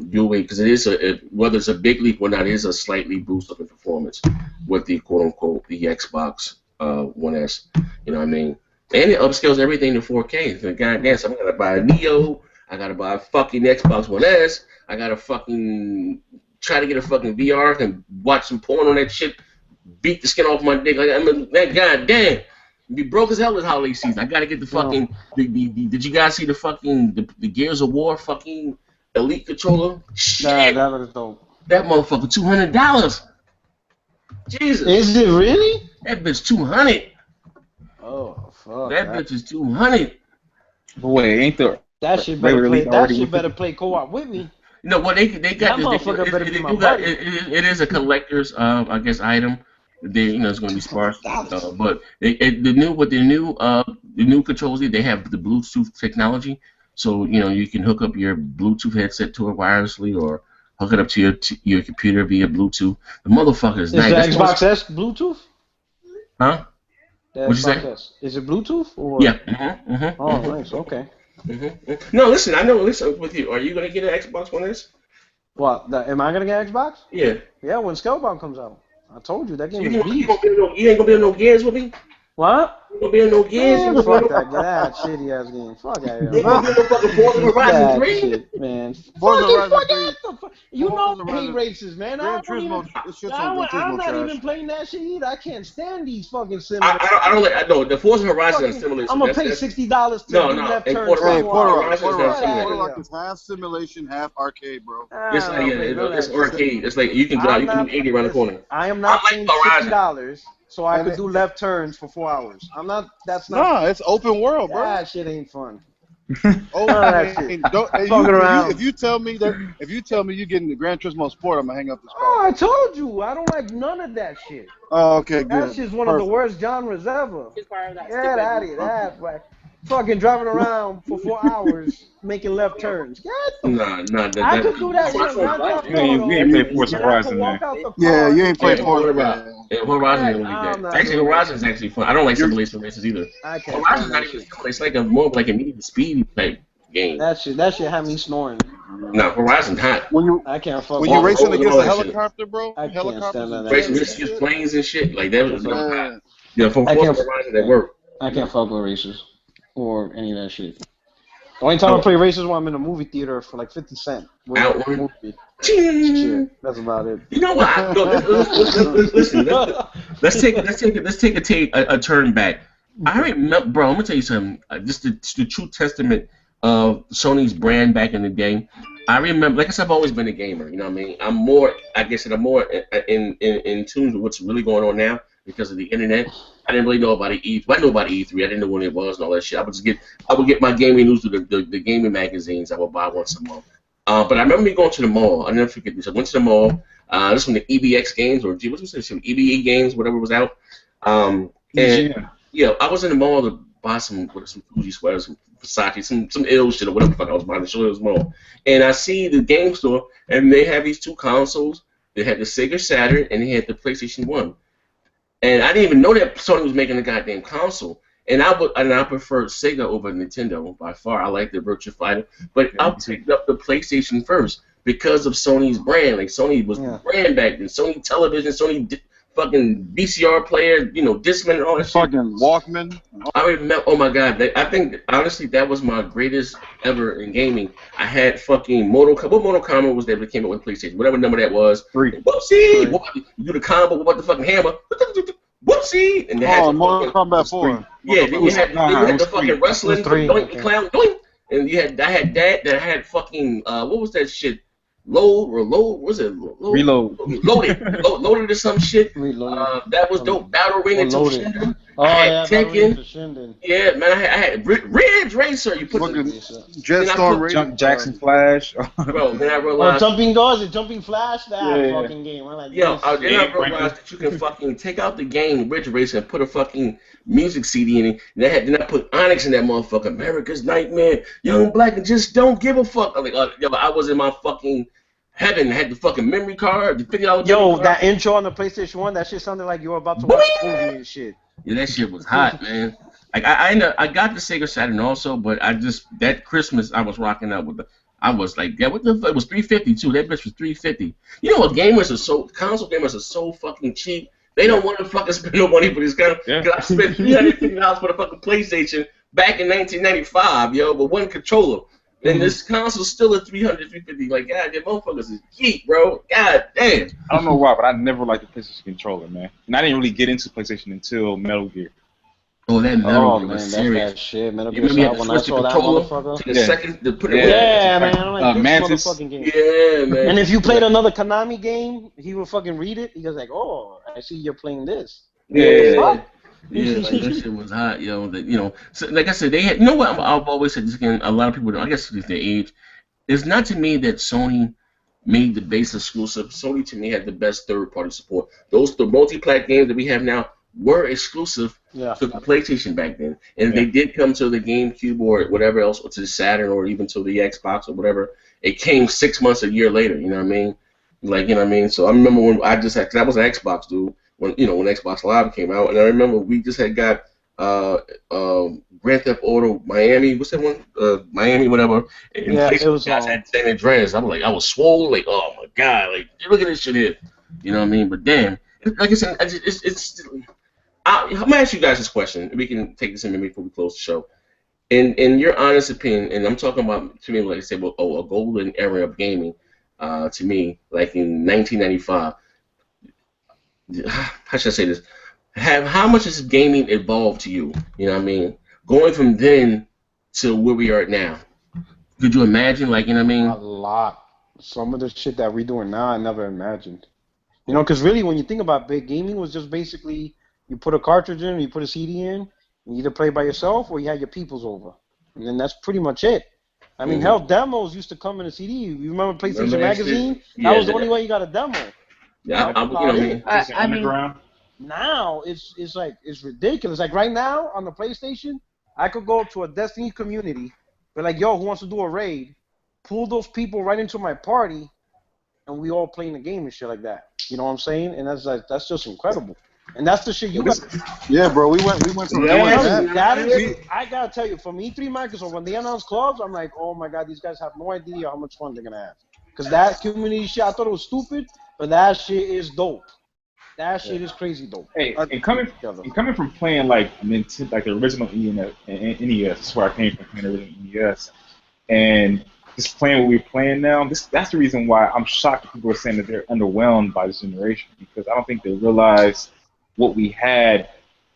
do away because it is whether it's a big leap or not, it is a slightly boost up in performance with the quote unquote the Xbox One S. You know what I mean? And it upscales everything to 4K. So goddamn, so I'm gonna buy a Neo. I gotta buy a fucking Xbox One S. I gotta fucking try to get a fucking VR and watch some porn on that shit. Beat the skin off my dick. Like, that goddamn. Be broke as hell this holiday season. I gotta get the fucking. Did you guys see the fucking the Gears of War fucking Elite controller? Shit. Nah, that was dope. That motherfucker $200. Jesus. Is it really? That bitch $200. Oh fuck. That bitch is 200. But wait, ain't the That shit regular better play. elite That already shit with better it? play co-op with me. You know what they got That this. motherfucker better be It, my do got, buddy. it is a collector's I guess item. They it's going to be sparse. But the new controls they have the Bluetooth technology, so you can hook up your Bluetooth headset to it wirelessly or hook it up to your computer via Bluetooth. The motherfucker is nice. Is the Xbox S Bluetooth? Huh? What'd you say? S. Is it Bluetooth or? Yeah. Oh, nice. Okay. No, listen. I know. Listen with you. Are you gonna get an Xbox One S? What? Am I gonna get Xbox? Yeah. Yeah, when Scalebound comes out. I told you that game is You beast. ain't gonna be on no Gears with me. What? You gonna be on no Gears? Man, fuck that. Get that shitty ass game. Fuck that. You gonna be on no fucking Forza Horizon 3? Shit, man. Forza Horizon Fuck 3. it. You know I hate races, man. Gran Turismo, this shit's on Gran Turismo I'm not trash. even playing that shit either. I can't stand these fucking simulators. I don't the Forza Horizon is simulation. I'm gonna pay $60 to do left turns. Hey, Porter is half simulation, half arcade, bro. It's arcade. It's like you can do 80 around the corner. I am not paying $60 so I could do left turns for 4 hours. I'm not. That's not. Nah, it's open world, bro. That shit ain't fun. If you tell me you're getting the Gran Turismo Sport, I'm gonna hang up this call. Oh, I told you, I don't like none of that shit. Oh, okay, good. That's just one of the worst genres ever. Get out of here, that like fucking driving around for 4 hours making left turns. Nah. I could do that shit. You ain't played Forza Horizon, man. Yeah, you ain't played Forza Horizon. Horizon like that. Actually, Horizon is actually fun. I don't like simulation races either. Horizon's not even simulation. It's like more of like a Need for Speed type game. That shit had me snoring. No, Horizon's hot. I can't fuck. When you're racing against a helicopter, bro. I can't stand that. Racing against planes and shit like that was hot. For Horizon that worked. I can't fuck with races or any of that shit. The only time I play races when I'm in a movie theater for like 50 cents. Shit, that's about it. You know what? Listen, let's take a turn back. I remember, bro. I'm gonna tell you something. Just the true testament of Sony's brand back in the day. I remember, like I said, I've always been a gamer. You know what I mean? I'm more in tune with what's really going on now because of the internet. I didn't really know about E3. I knew about E3. I didn't know when it was and all that shit. I would get my gaming news through the gaming magazines. I would buy once a month. But I remember me going to the mall. I'll never forget this. I went to the mall. This was when the EBX games or what was it? Some EBE games, whatever was out. I was in the mall to buy some Fuji sweaters, some Versace, some ill shit or whatever the fuck I was buying. It was mall. And I see the game store, and they have these two consoles. They had the Sega Saturn, and they had the PlayStation 1. And I didn't even know that Sony was making a goddamn console. And I preferred Sega over Nintendo by far. I like the Virtua Fighter, but I picked up the PlayStation first because of Sony's brand. Like Sony was the brand back then. Sony Television, Sony fucking VCR player, Discman and all that shit. Fucking Walkman. I remember. Oh my god! I think honestly that was my greatest ever in gaming. I had fucking Mortal Kombat was that came out with PlayStation? Whatever number that was. 3. Whoopsie! You do the combo. What about the fucking hammer? Whoopsie! And they had Mortal Kombat 4. Yeah, then you had the fucking wrestling, doink, clown, doink. And I had that. Then I had fucking what was that shit? Load, was it? Reload. Loaded or some shit. That was dope. Battle Arena to Shinden. Tekken. Yeah, man, I had Ridge Racer. You put Jetstorm Racer. Jump Jackson Flash. Bro, then I realized. Jumping Flash, that fucking game. Then I realized that you can fucking take out the game Ridge Racer and put a fucking music CD in it. Then I put Onyx in that motherfucker. America's Nightmare, Young Black, and just don't give a fuck. I was in my fucking heaven. I had the fucking memory card, the $50. That intro on the PlayStation 1, that shit sounded like you were about to watch a movie and shit. Yeah, that shit was hot, man. Like I got the Sega Saturn also, but that Christmas I was rocking out with I was like, yeah, what the fuck? It was $350 too. That bitch was $350. You know what? Console gamers are so fucking cheap. They don't want to fucking spend no money for this kind of. Yeah. I spent $350 for the fucking PlayStation back in 1995, but one controller. And this console's still at $300, $350. Like, god damn, motherfuckers is cheap, bro. God damn. I don't know why, but I never liked the PlayStation controller, man. And I didn't really get into PlayStation until Metal Gear. Oh, that Metal Gear was serious. That shit. Metal Gear Solid, when I saw that motherfucker. Man, I don't like this Mantis. motherfucking game. Yeah, man. And if you played another Konami game, he would fucking read it. He goes like, oh, I see you're playing this. Yeah. Yeah, like that shit was hot, yo. That so, like I said, they had. You know what? I've always said this again. A lot of people, I guess, it's their age. It's not to me that Sony made the base exclusive. Sony to me had the best third-party support. The multi-plat games that we have now were exclusive to the PlayStation back then, and they did come to the GameCube or whatever else, or to the Saturn, or even to the Xbox or whatever. It came 6 months, a year later. You know what I mean? Like, you know what I mean? So I remember when I just had, cause I was an Xbox dude when when Xbox Live came out, and I remember we just had got Grand Theft Auto Miami. What's that one? Miami, whatever. And it was. Guys had San Andreas. I was swollen, like, oh my god, like look at this shit here. You know what I mean? But damn, like I said, I'm gonna ask you guys this question. We can take this in maybe before we close the show. In your honest opinion, and I'm talking about, to me, like I said, a golden era of gaming. To me, like in 1995, how should I say this? How much has gaming evolved to you? You know what I mean? Going from then to where we are now. Could you imagine, like, you know what I mean? A lot. Some of the shit that we're doing now, I never imagined. You know, because really, when you think about big gaming, was just basically you put a cartridge in, you put a CD in, you either play by yourself or you had your peoples over, and then that's pretty much it. I mean, hell, demos used to come in a CD. You remember PlayStation Magazine? That was the only way you got a demo. Yeah, I mean, now it's like it's ridiculous. Like right now on the PlayStation, I could go to a Destiny community, be like, yo, who wants to do a raid? Pull those people right into my party, and we all playing the game and shit like that. You know what I'm saying? And that's just incredible. And that's the shit you got. Yeah, bro, we went from doing that. I gotta tell you, from E3 Microsoft, when they announced clubs, I'm like, oh my god, these guys have no idea how much fun they're gonna have. Because that community shit, I thought it was stupid, but that shit is dope. That shit is crazy dope. Hey, and coming from playing like Nintendo, like the original NES, that's where I came from, playing the original NES, and just playing what we're playing now. That's the reason why I'm shocked that people are saying that they're underwhelmed by this generation, because I don't think they realize what we had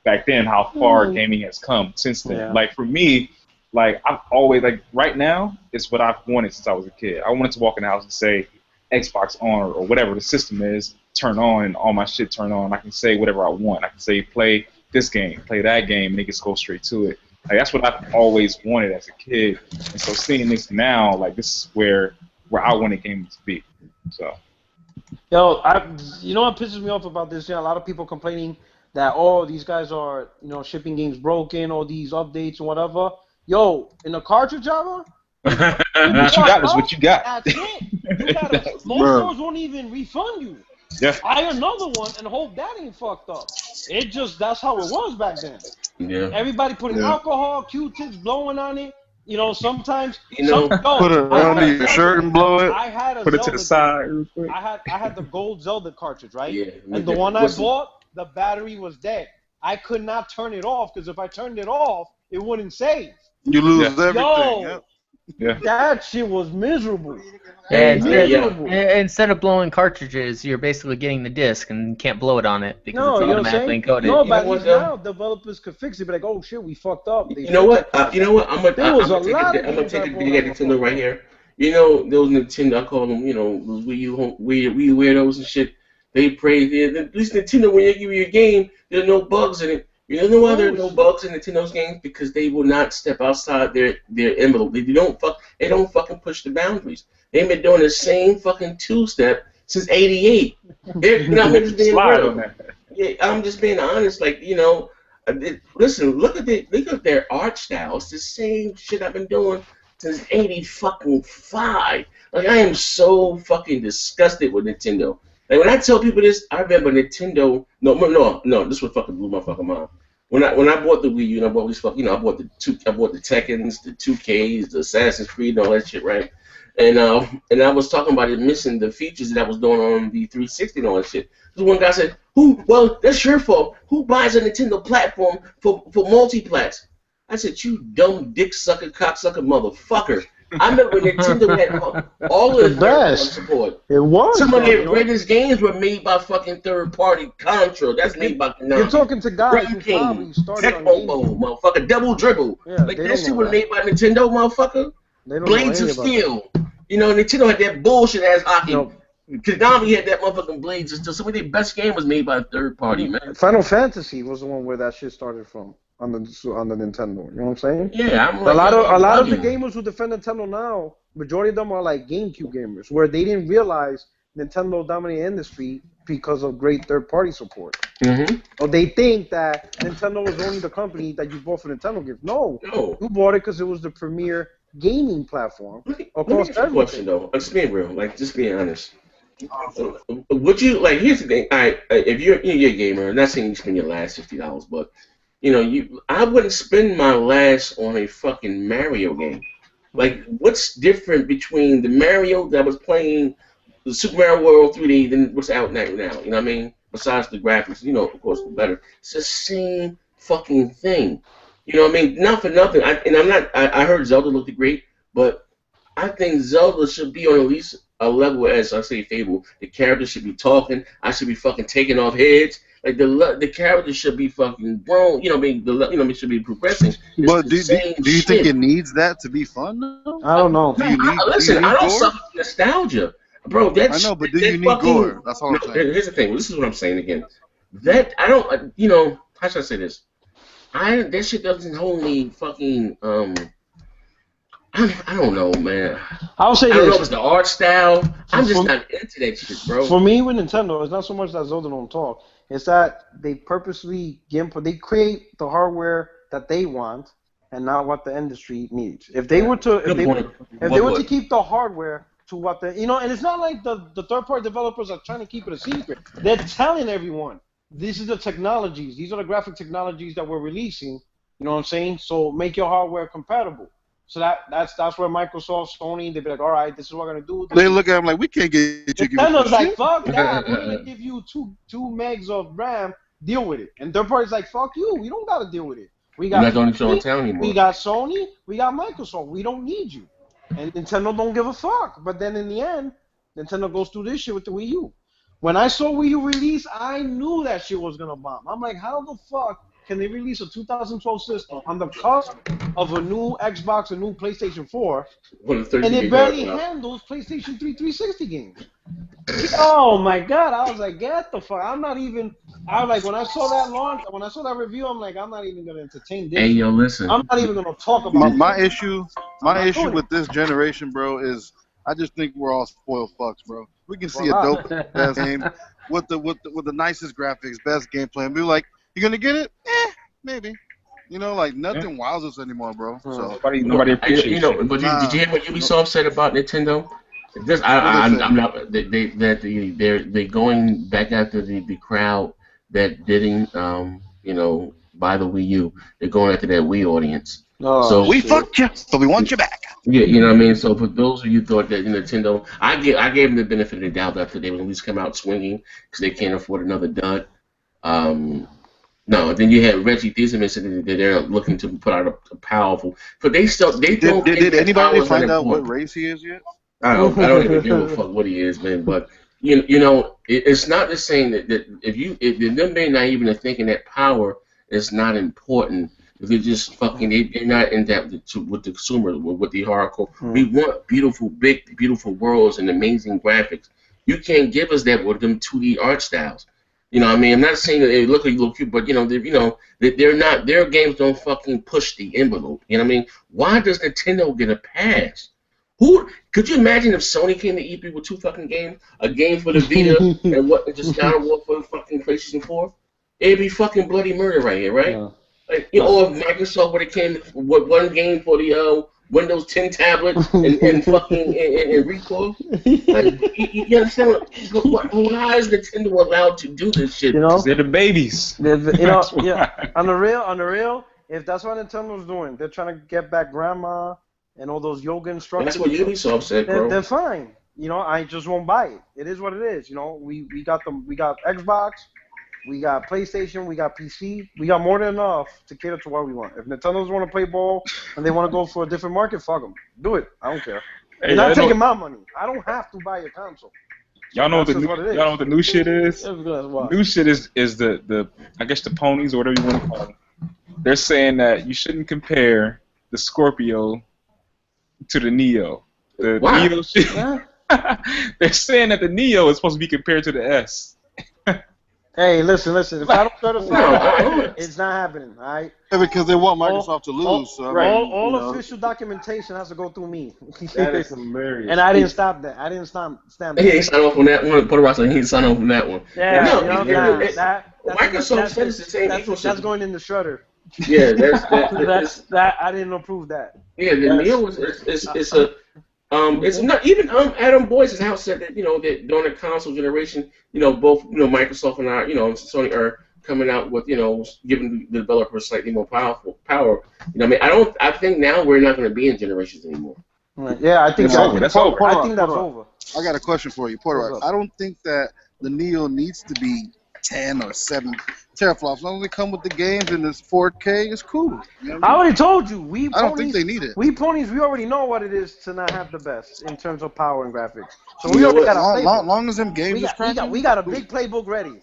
back then, how far gaming has come since then. Yeah. Like for me, like I've always, like right now, it's what I've wanted since I was a kid. I wanted to walk in the house and say Xbox on or whatever the system is, turn on, and all my shit turn on. I can say whatever I want. I can say play this game, play that game, and it can go straight to it. Like that's what I've always wanted as a kid. And so seeing this now, like this is where I wanted gaming to be. So. Yo, you know what pisses me off about this? Yeah, a lot of people complaining that these guys are shipping games broken, all these updates and whatever. Yo, in the cartridge era, what you got is what you got. That's it. Most stores won't even refund you. Yeah. Buy another one and hope that ain't fucked up. That's how it was back then. Yeah. Everybody putting alcohol, Q-tips, blowing on it. You know, sometimes put it under your shirt and blow it. I had put it to the side real quick. I had the gold Zelda cartridge, right? Yeah. And the one I bought, the battery was dead. I could not turn it off because if I turned it off, it wouldn't save. You lose everything. Yo, yeah. That shit was miserable. Instead of blowing cartridges, you're basically getting the disc and can't blow it on it because it's automatically encoded. No, but at least now developers could fix it. Be like, oh shit, we fucked up. You know what? I'm gonna take a dig at Nintendo right here. You know those Nintendo, I call them, those Wii U weirdos and shit. They praise it. At least Nintendo, when they give you a game, there's no bugs in it. You know why there are no bugs in Nintendo's games? Because they will not step outside their envelope. They don't fucking push the boundaries. They've been doing the same fucking two-step since '88. I'm just being real. Yeah, I'm just being honest. Like, listen, look at their art style. It's the same shit I've been doing since '85. Like, I am so fucking disgusted with Nintendo. Like, when I tell people this, I remember Nintendo. No, this would fucking blew my fucking mind. When I bought the Wii U and I bought these I bought the Tekkens, the 2Ks, the Assassin's Creed, and all that shit, right? And I was talking about it missing the features that I was doing on the 360 and all that shit. This one guy said, well, that's your fault. Who buys a Nintendo platform for multi-plats? I said, you dumb dick sucker, cocksucker motherfucker. I remember Nintendo had all of the best support. It was. Some of their greatest games were made by fucking third-party Contra. That's made by Konami. You're talking to guys who probably started on GameCube. Motherfucker. Double Dribble. Yeah, like, that shit was made by Nintendo, motherfucker. They don't Blades of Steel. Nintendo had that bullshit-ass hockey. Konami had that motherfucking Blades. It's just some of their best game was made by a third party, man. Final Fantasy was the one where that shit started from on the Nintendo. You know what I'm saying? Yeah, I'm like, a lot of the gamers who defend Nintendo now, majority of them are like GameCube gamers, where they didn't realize Nintendo dominated the industry because of great third-party support. Mm-hmm. Or they think that Nintendo was only the company that you bought for Nintendo games. No, you bought it because it was the premier gaming platform. Let me ask you a question though. Just being real, like just being honest. Would you like? Here's the thing. All right, if you're a gamer, I'm not saying you spend your last $50, but I wouldn't spend my last on a fucking Mario game. Like, what's different between the Mario that was playing the Super Mario World 3D than what's out now? You know what I mean? Besides the graphics, of course, better. It's the same fucking thing. You know what I mean? Not for nothing. I heard Zelda looked great, but I think Zelda should be on at least a level as I say Fable. The characters should be talking. I should be fucking taking off heads. Like the characters should be fucking grown. It should be progressing. But do you think it needs that to be fun? Though? I don't know. Listen, I don't suffer from nostalgia, bro. I know, but do you need gore? That's all I'm saying. Here's the thing. This is what I'm saying again. That I don't. How should I say this? That shit doesn't hold me fucking. I don't know, man. I'll say I don't this. know if it's the art style. I'm just not into that shit, bro. For me, with Nintendo, it's not so much that Zelda don't talk. It's that they purposely create the hardware that they want and not what the industry needs. If they were to keep the hardware to what and it's not like the third-party developers are trying to keep it a secret. They're telling everyone, this is the technologies. These are the graphic technologies that we're releasing. You know what I'm saying? So make your hardware compatible. So that's where Microsoft, Sony, they'd be like, all right, this is what we're gonna do. They look at them like, we can't get you. Nintendo's like, fuck that. We're gonna give you two megs of RAM. Deal with it. And third party's like, fuck you. We don't gotta deal with it. We got Sony, we got Sony. We got Microsoft. We don't need you. And Nintendo don't give a fuck. But then in the end, Nintendo goes through this shit with the Wii U. When I saw Wii U release, I knew that shit was gonna bomb. I'm like, how the fuck can they release a 2012 system on the cusp of a new Xbox, a new PlayStation 4, and it barely handles PlayStation 3 360 games? Oh my god! I was like, get the fuck! I was like, when I saw that launch, when I saw that review, I'm like, I'm not even gonna entertain this. Hey, yo, listen. I'm not even gonna talk about it. My issue with this generation, bro, is I just think we're all spoiled fucks, bro. We can see a dope ass game with the nicest graphics, best gameplay, and be like, you gonna get it? Maybe. Like nothing wows us anymore, bro. So nobody appreciates it. But did you hear what Ubisoft said about Nintendo? This I'm not. They're going back after the crowd that didn't buy the Wii U. They're going after that Wii audience. So we fucked you, so we want you back. Yeah, you know what I mean. So for those of you who thought that Nintendo, I gave them the benefit of the doubt after they would at least come out swinging because they can't afford another dud. No, then you had Reggie Thieseman saying that they're looking to put out a powerful. But did anybody find out what race he is yet? I don't even give a fuck what he is, man. But it's not the saying that if them being naive and thinking that power is not important. If they're just fucking, they're not in that with the consumer, with the hardcore. We want beautiful, big, beautiful worlds and amazing graphics. You can't give us that with them 2D art styles. You know what I mean? I'm not saying that they look cute, but they're not. Their games don't fucking push the envelope. You know what I mean? Why does Nintendo get a pass? Who could you imagine if Sony came to E3 with two fucking games, a game for the Vita and just God of War for the fucking PlayStation 4? It'd be fucking bloody murder right here, right? Yeah. Like, or if Microsoft would have came with one game for the Windows 10 tablet and fucking and recoil. Like, you understand? Why is Nintendo allowed to do this shit? They're the babies. On the real, if that's what Nintendo's doing, they're trying to get back grandma and all those yoga instructors. That's what Ubisoft said, bro. They're fine. I just won't buy it. It is what it is. We got them. We got Xbox. We got PlayStation, we got PC, we got more than enough to cater to what we want. If Nintendo's want to play ball and they want to go for a different market, fuck them. Do it. I don't care. You're not taking my money. I don't have to buy your console. Y'all know what the new shit is? What? New shit is the I guess the ponies or whatever you want to call them. They're saying that you shouldn't compare the Scorpio to the Neo. The Neo shit. They're saying that the Neo is supposed to be compared to the S. Hey, listen. If I don't certify, it's not happening. All right. Yeah, because they want Microsoft to lose. So I mean, all official documentation has to go through me. That is hilarious. And I didn't stop that. I didn't stamp that. He ain't signed off on that one. Puerto Rico, he ain't signed off on that one. Yeah, Microsoft said it's the same ecosystem. That's going in the shredder. Yeah, that I didn't approve that. Yeah, the Neo it's not even Adam Boyce's house said that that during the console generation, both Microsoft and Sony are coming out with giving the developers slightly more power. I think now we're not going to be in generations anymore. Right. Yeah, I think that's over. I think that's over. I got a question for you, Porter. I don't think that the Neo needs to be 10 or 7 teraflops. As long as they come with the games and it's 4K, it's cool. I already told you. I don't think they need it. We already know what it is to not have the best in terms of power and graphics. So we already got a playbook. Long as them games we got a big playbook ready.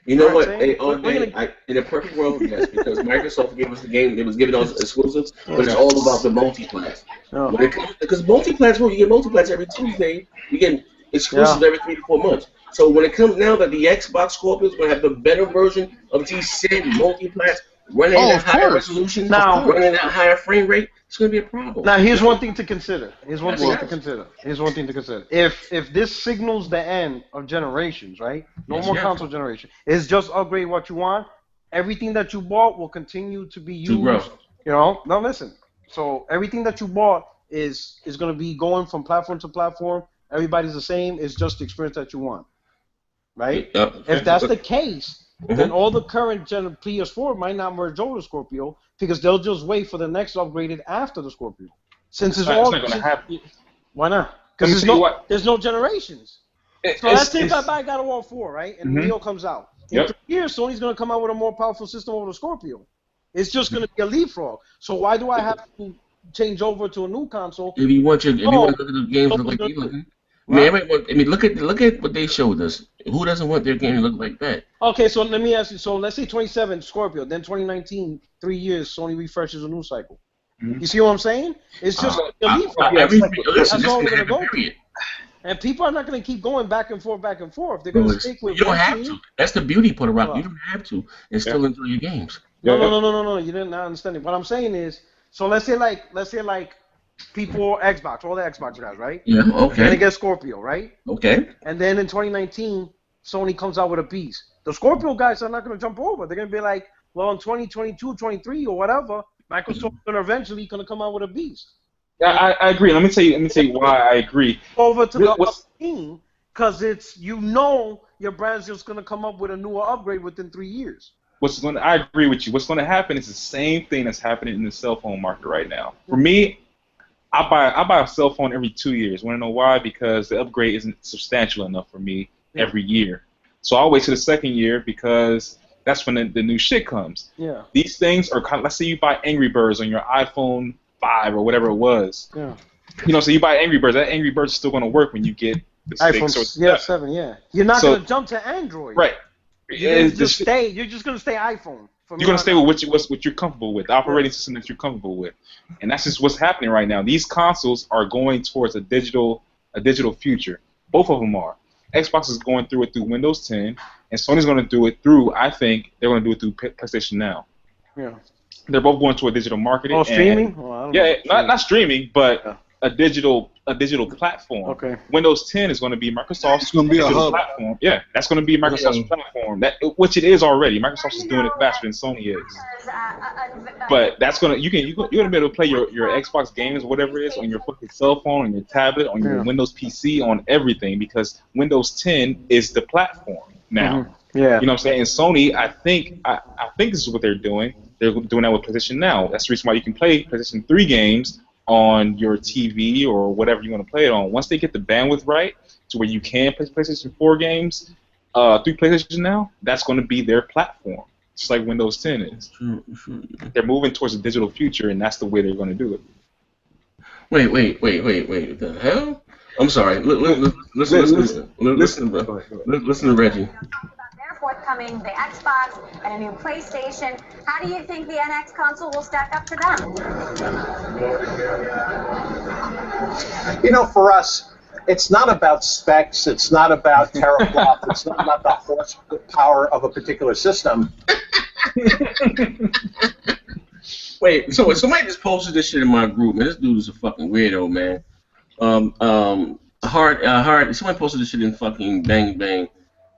You know what? In a perfect world, yes, because Microsoft gave us the game, it was giving us exclusives, but it's all about the multiplayer. Because multiplayer, you get multiplayer every Tuesday, you get exclusives every 3 to 4 months. So when it comes now that the Xbox Scorpio is going to have the better version of these said multiplayer, running at higher resolution, running at higher frame rate, it's going to be a problem. Now here's one thing to consider. If this signals the end of generations, right? No more console generation. It's just upgrade what you want. Everything that you bought will continue to be used. Now listen. So everything that you bought is going to be going from platform to platform. Everybody's the same. It's just the experience that you want. Right? If that's the case, then all the current gen PS4 might not merge over to Scorpio because they'll just wait for the next upgraded after the Scorpio. Since it's all not going to happen. Why not? Because there's no generations. So let's say if I buy God of War 4, right, and Neo comes out. In 3 years, Sony's going to come out with a more powerful system over the Scorpio. It's just going to be a leapfrog. So why do I have to change over to a new console? If you want to look at the games look like you looking. Look at what they showed us. Who doesn't want their game to look like that? Okay, so let me ask you. So let's say 27 Scorpio, then 2019, 3 years, Sony refreshes a new cycle. You see what I'm saying? It's just a leapfrog. That's all we're gonna go through. And people are not gonna keep going back and forth. They're gonna stick with. You don't have to. That's the beauty, Puerto Rico. You don't have to, and still enjoy your games. No. You didn't understand it. What I'm saying is, so let's say people Xbox, all the Xbox guys, right? Yeah, okay. And they get Scorpio, right? Okay. And then in 2019, Sony comes out with a beast. The Scorpio guys are not going to jump over. They're going to be like, well, in 2022, 23, or whatever, Microsoft's going to eventually come out with a beast. Yeah, I agree. Let me tell you why I agree. Over to the other team, because your brand's just going to come up with a newer upgrade within 3 years. I agree with you. What's going to happen is the same thing that's happening in the cell phone market right now. For me, I buy a cell phone every 2 years. Want to know why? Because the upgrade isn't substantial enough for me every year. So I'll wait till the second year because that's when the new shit comes. Yeah. These things are kind of, let's say you buy Angry Birds on your iPhone 5 or whatever it was. Yeah. So you buy Angry Birds. That Angry Birds is still going to work when you get the iPhone 6 or 7. Yeah. You're not going to jump to Android. Right. You're just going to stay iPhone. You're going to stay with what you're comfortable with, the operating system that you're comfortable with. And that's just what's happening right now. These consoles are going towards a digital future. Both of them are. Xbox is going through it through Windows 10, and Sony's going to do it through, I think, they're going to do it through PlayStation Now. Yeah. They're both going toward digital marketing. Oh, streaming? Well, not streaming, but a digital platform. Okay. Windows 10 is going to be Microsoft's it's going to be a hub platform. Yeah, that's going to be Microsoft's platform. Which it is already. Microsoft is doing it faster than Sony is. But that's going to you're going to be able to play your Xbox games, whatever it is, on your fucking cell phone, on your tablet, on your Windows PC, on everything, because Windows 10 is the platform now. Mm-hmm. Yeah. You know what I'm saying? And Sony, I think this is what they're doing. They're doing that with PlayStation Now. That's the reason why you can play PlayStation 3 games on your TV or whatever you want to play it on. Once they get the bandwidth right to where you can play PlayStation 4 games through PlayStation Now, that's going to be their platform, just like Windows 10 is. They're moving towards a digital future, and that's the way they're going to do it. Wait. What the hell? I'm sorry. Listen to Reggie. Forthcoming, the Xbox and a new PlayStation. How do you think the NX console will stack up to them? For us, it's not about specs. It's not about teraflops. It's not about the horsepower of a particular system. Wait, so somebody just posted this shit in my group, man. This dude is a fucking weirdo, man. Somebody posted this shit in fucking Bang Bang.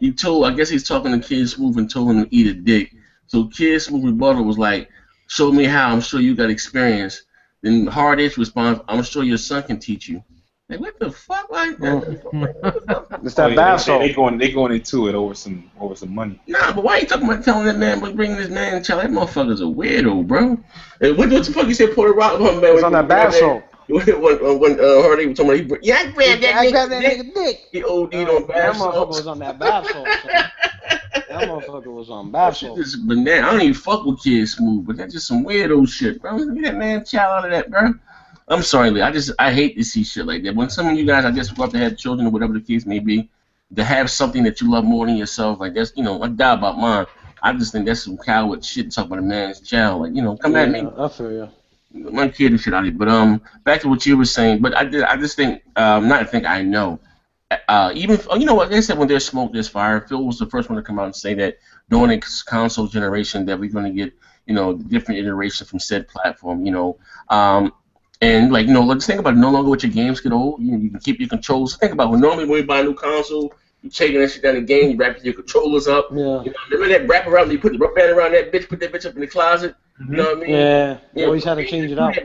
I guess he's talking to Kid Smooth and told him to eat a dick. So Kid Smooth rebuttal was like, show me how, I'm sure you got experience. Then Hard H responds, I'm sure your son can teach you. Like, what the fuck? Like, it's that bad song. They going into it over some money. Nah, but why you talking about telling that man, but bringing this man child? That motherfucker's a weirdo, bro. And what the fuck you said, Puerto Rico, man? It's on that bad song. When Hard H was talking about, I grabbed that nigga dick. He OD'd on bad song. That motherfucker was on that bad song. That motherfucker was on bad song. I don't even fuck with Kid Smooth, but that's just some weirdo shit, bro. Get that man child out of that, bro. I'm sorry, Lee. I hate to see shit like that. When some of you guys, I guess, go up to have children or whatever the case may be, to have something that you love more than yourself, like that's, I die about mine. I just think that's some coward shit to talk about a man's child. Like, come at me. I feel you. My kid and shit out of it. But back to what you were saying. But I just think, I know. Even what they said, when there's smoke, there's fire. Phil was the first one to come out and say that during the console generation that we're going to get, different iterations from said platform. And let's think about it. No longer with your games get old, you can keep your controls. Think about when we buy a new console, you taking that shit down the game, you wrap your controllers up. Yeah. Remember that wrap around? You put the rubber band around that bitch, put that bitch up in the closet. You know what I mean? Yeah. You always had to change it out.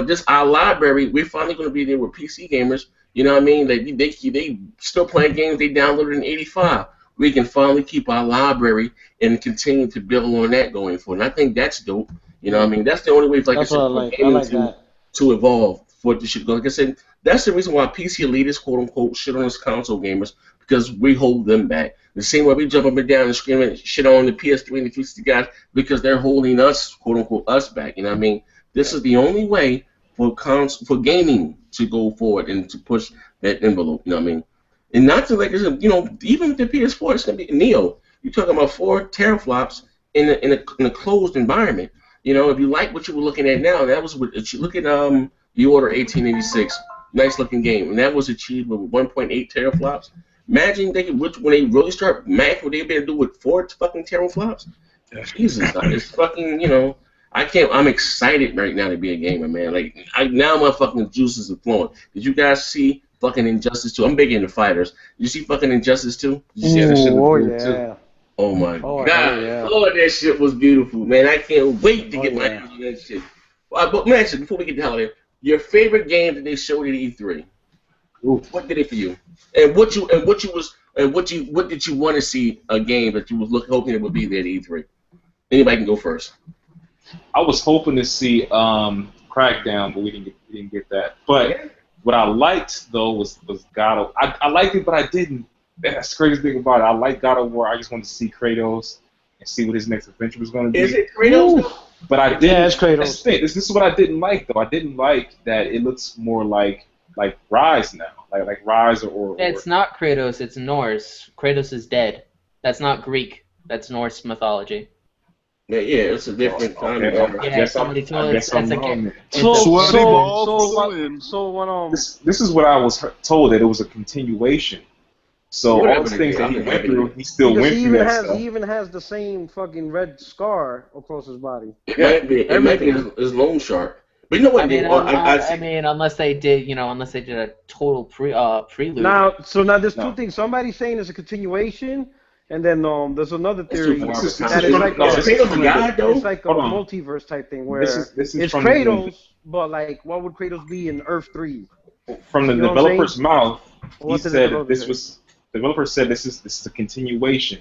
Just our library. We're finally going to be there with PC gamers. You know what I mean? They still playing games they downloaded in '85. We can finally keep our library and continue to build on that going forward. And I think that's dope. You know what I mean? That's the only way. That's what I like. I like that. To evolve for it to shit go. Like I said, that's the reason why PC elitists, quote unquote, shit on us console gamers, because we hold them back. The same way we jump up and down and scream and shit on the PS3 and the 360 guys because they're holding us, quote unquote, us back. You know what I mean? This is the only way for gaming to go forward and to push that envelope. You know what I mean? And not to even with the PS4, it's gonna be Neo. You're talking about 4 teraflops in a closed environment. If you like what you were looking at now, that was what you look at The Order 1886, nice looking game, and that was achieved with 1.8 teraflops. Imagine when they really start math, what they've been able to do with 4 fucking teraflops. Jesus, it's fucking I'm excited right now to be a gamer, man. Like now my fucking juices are flowing. Did you guys see fucking Injustice 2? I'm big into fighters. Did you see fucking Injustice 2? Did you see that shit? Yeah. Oh my God! Oh, that shit was beautiful, man. I can't wait to get my hands on that shit. But man, before we get the hell out of here, your favorite game that they showed at E3? Oof. What did it for you? And what did you want to see a game that you was hoping it would be there at E3? Anybody can go first. I was hoping to see Crackdown, but we didn't get that. But what I liked though was God of. I liked it, but I didn't. That's the crazy thing about it. I like God of War. I just wanted to see Kratos and see what his next adventure was going to be. Is it Kratos? But I didn't. Yeah, it's Kratos. This is what I didn't like, though. I didn't like that it looks more like Rise now, like Rise or. It's not Kratos. It's Norse. Kratos is dead. That's not Greek. That's Norse mythology. Yeah, it's a different time. Yeah, somebody told us that's a This is what I was told, that it was a continuation. So all the things that he went through, he still went through that stuff. He even has the same fucking red scar across his body. It might be his loan shark. But you know what? I mean, unless they did a total prelude. Now there's two things. Somebody's saying it's a continuation, and then there's another theory that it's like a multiverse type thing where it's Kratos, but like, what would Kratos be in Earth 3? From the developer's mouth, he said the developer said this is a continuation.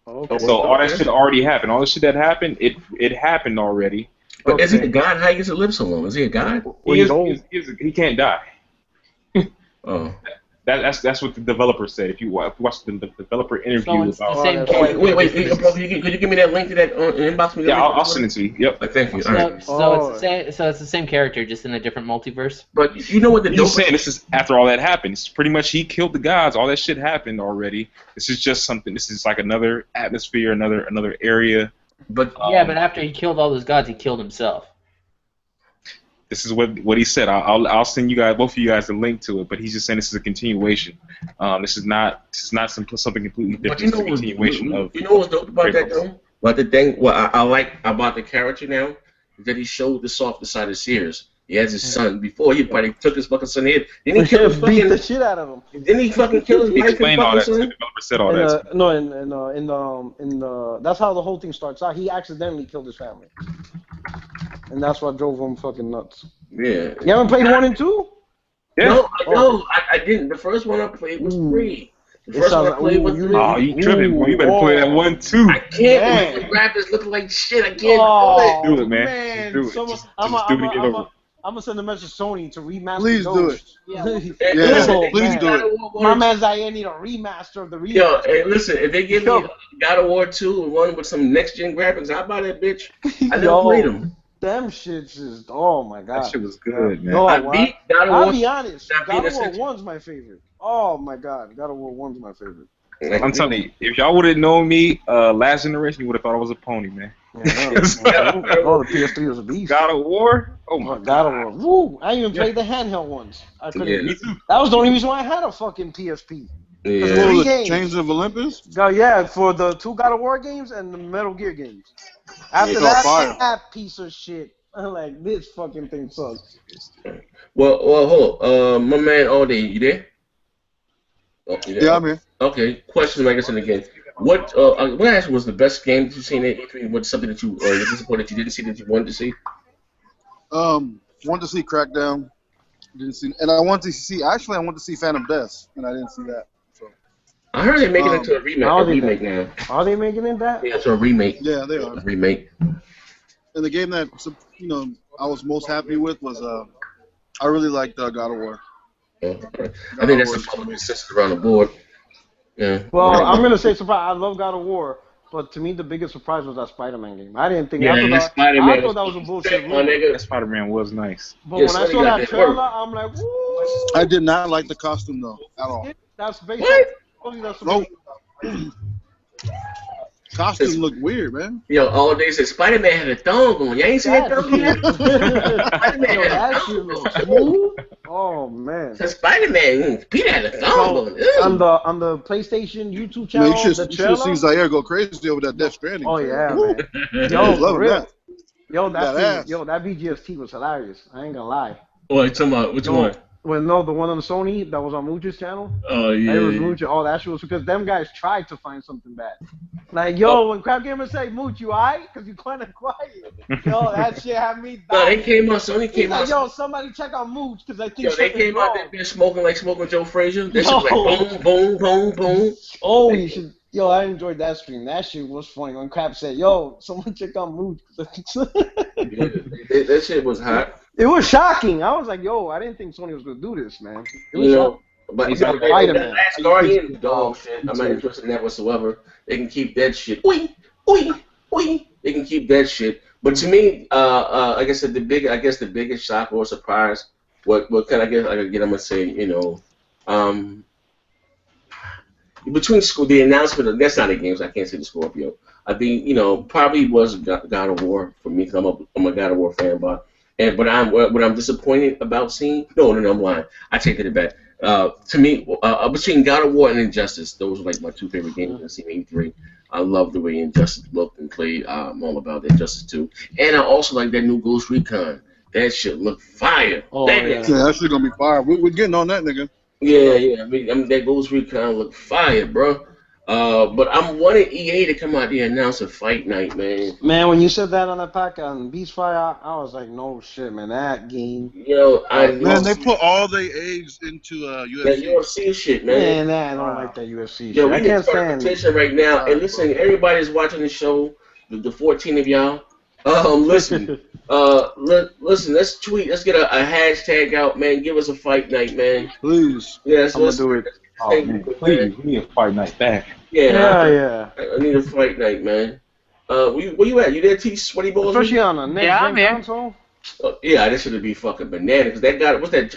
Okay. So all that shit already happened. All the shit that happened, it happened already. But is he a god? How he gets to live so long? Is he a god? He can't die. Oh. That's what the developer said. If you watch the developer interview about. Wait, could you give me that link to that inbox? Yeah, I'll send it to you. Yep. Thank you. So it's the same character, just in a different multiverse. But you know what You're saying? This is after all that happened. It's pretty much he killed the gods. All that shit happened already. This is just something. This is like another atmosphere, another area. But but after he killed all those gods, he killed himself. This is what he said. I'll send you guys, both of you guys, the link to it. But he's just saying this is a continuation. This is not something completely different. But you know it's a continuation of. You know what's dope about that though? But the thing, what I like about the character now is that he showed the softer side of Sears. He has his son. Before he probably took his fucking son in. Didn't he kill his beat the shit out of him? Didn't he fucking kill his wife and fucking son? The developer said all that. No, in the that's how the whole thing starts out. He accidentally killed his family, and that's what drove him fucking nuts. Yeah. You haven't played 1 and 2? Yeah. No, I didn't. The first one I played was 3. The first one I played was 3. Oh, you tripping, boy. You better play that 1 too. I can't. The graphics look like shit. I can't do it, man. Just do it. Just do it and get over it. I'm gonna send a message to Sony to remaster. Please do it. Yeah, please do it. My man's like, I need a remaster of the remaster. Yo, hey, listen, if they give me God of War 2 and one with some next gen graphics, how about that bitch? I never played them. Them shits is, oh my god. That shit was good, man. No, I beat God of War. I'll be honest. God of War 1's my favorite. Oh my god, God of War 1's my favorite. I'm telling you, if y'all would have known me last generation, you would have thought I was a pony, man. Yeah, the PS3 was a beast. God of War? Oh my God of War. Woo! I even played the handheld ones. I couldn't. Yeah, me too. That was the only reason why I had a fucking PSP. Yeah. Chains of Olympus? Yeah, for the 2 God of War games and the Metal Gear games. After that piece of shit, I'm like, this fucking thing sucks. Well, hold on. My man, All Day, you there? Oh, you there? Yeah, I'm here. Okay, question, I guess, and again. What was the best game that you've seen at E3? What's something that you were disappointed that you didn't see that you wanted to see? Wanted to see Crackdown. Didn't see, and I wanted to see. Actually, I wanted to see Phantom Death, and I didn't see that. So. I heard they're making it to a remake now. Are they making it that? Yeah, to a remake. Yeah, they are. A remake. And the game that I was most happy with was I really liked God of War. Yeah. I think that's the public consensus around the board. Yeah. Well, I'm gonna say surprise. I love God of War, but to me the biggest surprise was that Spider-Man game. I didn't think. Yeah, I thought that was a bullshit. That Spider-Man was nice. But when I saw that trailer, I'm like, woo! I did not like the costume though at all. That's based on. Costume looked weird, man. Yo, All Day said Spider-Man had a thong on. You ain't seen that thong yet? Spider-Man had a thong on. Oh man. So Spider-Man, Peter had a thong on. On the PlayStation YouTube channel, you should see Zaire go crazy over that Death Stranding. Oh yeah, man. Yo, for real. Yo, that VGST was hilarious. I ain't gonna lie. What you talking about? Which one? Well, no, the one on Sony that was on Mooch's channel. Oh yeah. It was Mooch. Oh, that shit was because them guys tried to find something bad. Like, when Crap Gamer say Mooch, you alright? Because you kind of quiet. Yo, that shit had me. No, they came out. Sony came out. Yo, somebody check out Mooch because I think. Yo, they came out that bitch smoking Joe Frazier. That shit was like boom, boom, boom, boom. Oh, you should. Yo, I enjoyed that stream. That shit was funny when Crap said, "Yo, someone check out Mooch." That shit was hot. It was shocking. I was like, yo, I didn't think Sony was gonna do this, man. It was shocking. But the Last Guardian, dog shit. I'm not interested in that whatsoever. They can keep that shit. They can keep that shit. But to me, like I said, the biggest shock or surprise, what can I guess I'm gonna say, between the announcement of that's not a game, so I can't say the Scorpio. I think probably was God of War for me because I'm a God of War fan, but what I'm disappointed about seeing no I'm lying. I take it back. To me, between God of War and Injustice, those were like my 2 favorite games I've seen in E3. I love the way Injustice looked and played. I'm all about Injustice 2, and I also like that new Ghost Recon. That shit looked fire. Oh, yeah, that shit gonna be fire. We're getting on that, nigga. Yeah. I mean that Ghost Recon looked fire, bro. But I'm wanting EA to come out there and announce a fight night, man. Man, when you said that on that pack on Beastfire, I was like, no shit, man, that game. They put all their eggs into UFC. That UFC shit, man. Man, I don't like that UFC shit. I can't stand a petition right now. And listen, everybody's watching the show, the 14 of y'all. Listen, listen. Let's tweet. Let's get a hashtag out, man. Give us a fight night, man. Please. Yes, I'm gonna do it. Oh, man, please, we need a fight night back. Yeah. I need a fight night, man. Where you at? You there, T? Sweaty balls? Especially on a next gen console. Yeah, that should be fucking banana. Cause that guy, what's that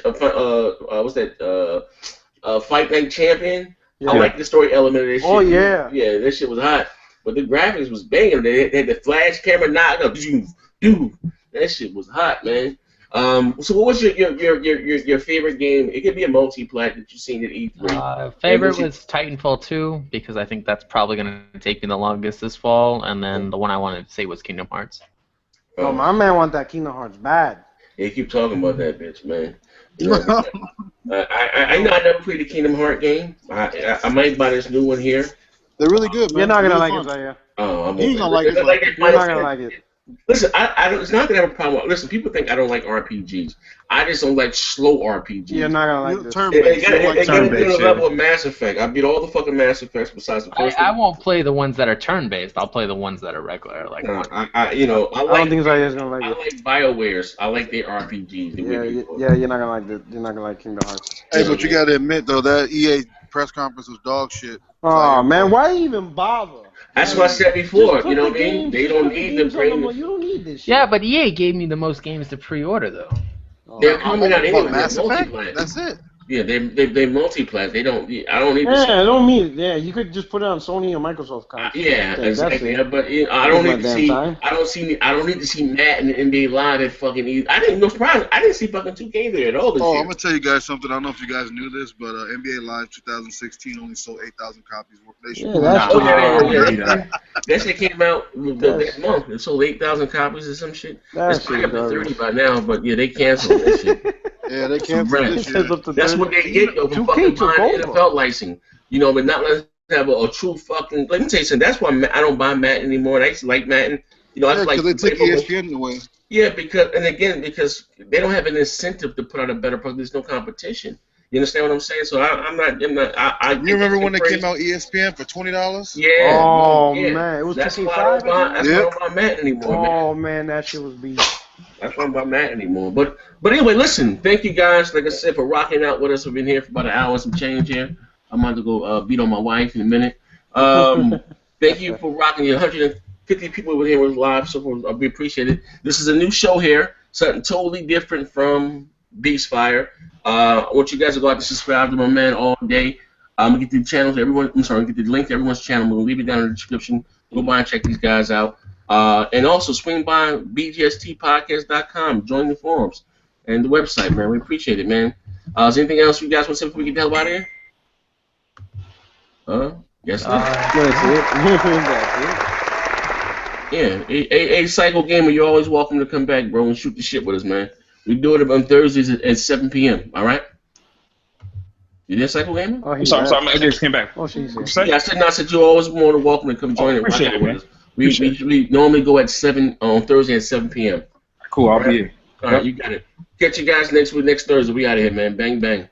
Fight Night Champion? Yeah. I like the story element of this shit. Oh yeah. Yeah, that shit was hot. But the graphics was banging. They had the flash camera knock up. Dude, that shit was hot, man. So what was your favorite game? It could be a multi-plat that you've seen at E3. Favorite was Titanfall 2 because I think that's probably going to take me the longest this fall, and then the one I wanted to say was Kingdom Hearts. Oh, my man want that Kingdom Hearts bad. Yeah, you keep talking about that bitch, man. You know, I know I never played the Kingdom Hearts game. I might buy this new one here. They're really good, man. You're not gonna really like fun. it, Zaya. Oh, He's gonna like it. You're not gonna like it. Listen, I don't, it's not that I have a problem. Listen, people think I don't like RPGs. I just don't like slow RPGs. You're not gonna like this. Turn-based. It got to the level of Mass Effect. I beat all the fucking Mass Effects besides the first one. I won't play the ones that are turn-based. I'll play the ones that are regular. Like I don't think Zaya's gonna like it. I like BioWare's. I like their RPGs. Yeah, you're not gonna like it. You're not gonna like Kingdom Hearts. Hey, but you gotta admit though that EA press conference was dog shit. Oh man, why even bother? That's what I said before. You know what I mean? They don't need to bring. You don't need this shit. Yeah, but EA gave me the most games to pre-order though. They're coming out anyway. Mass They're Effect? multi-plat. That's it. Yeah, they multi-plat. They don't. I don't need. Yeah, I don't need it. Yeah, you could just put it on Sony or Microsoft console. Yeah, exactly. That's it. But I don't need to see. Time. I don't need to see Matt and the NBA Live at fucking. I didn't. No surprise. I didn't see fucking 2K there at all this year. I'm gonna tell you guys something. I don't know if you guys knew this, but NBA Live 2016 only sold 8,000 copies. That shit came out that month. It sold 8,000 copies or some shit. It's probably up to 30 by now, but yeah, they canceled that shit. Yeah, they canceled this shit. That's what they get though for fucking buying NFL license. You know, but not let's have a true fucking. Let me tell you something. That's why I don't buy Madden anymore. I used to like Madden. You know, I like because they took ESPN away. Yeah, because they don't have an incentive to put out a better product. There's no competition. You understand what I'm saying? So I'm not. You remember when it came out ESPN for $20? Yeah. Oh yeah. man, it was that's why $2.5. that's why I don't buy Madden anymore. Oh man, that shit was beat. That's why I'm not mad anymore. But anyway, listen. Thank you guys, like I said, for rocking out with us. We've been here for about an hour and some change here. I'm about to go beat on my wife in a minute. Thank you for rocking. 150 people were here with live, so we appreciate it. This is a new show here, something totally different from Beastfire. I want you guys to go out and subscribe to my man all day. I'm gonna get the channel to everyone. I'm sorry, get the link to everyone's channel. We'll leave it down in the description. Go by and check these guys out. And also swing by bgstpodcast.com. Join the forums and the website, man. We appreciate it, man. Is there anything else you guys want to say before we get the hell out of here? Yes, That's it. Yeah. A Psycho Gamer, you're always welcome to come back, bro, and shoot the shit with us, man. We do it on Thursdays at 7 p.m. All right? You there, Psycho Gamer? I'm sorry, I just came back. Oh, she's here. Yeah, I said you're always more than welcome to come join and rock out with us. We normally go at 7 on Thursday at 7 p.m. Cool, I'll be here. All right, you got it. Catch you guys next Thursday. We out of here, man. Bang, bang.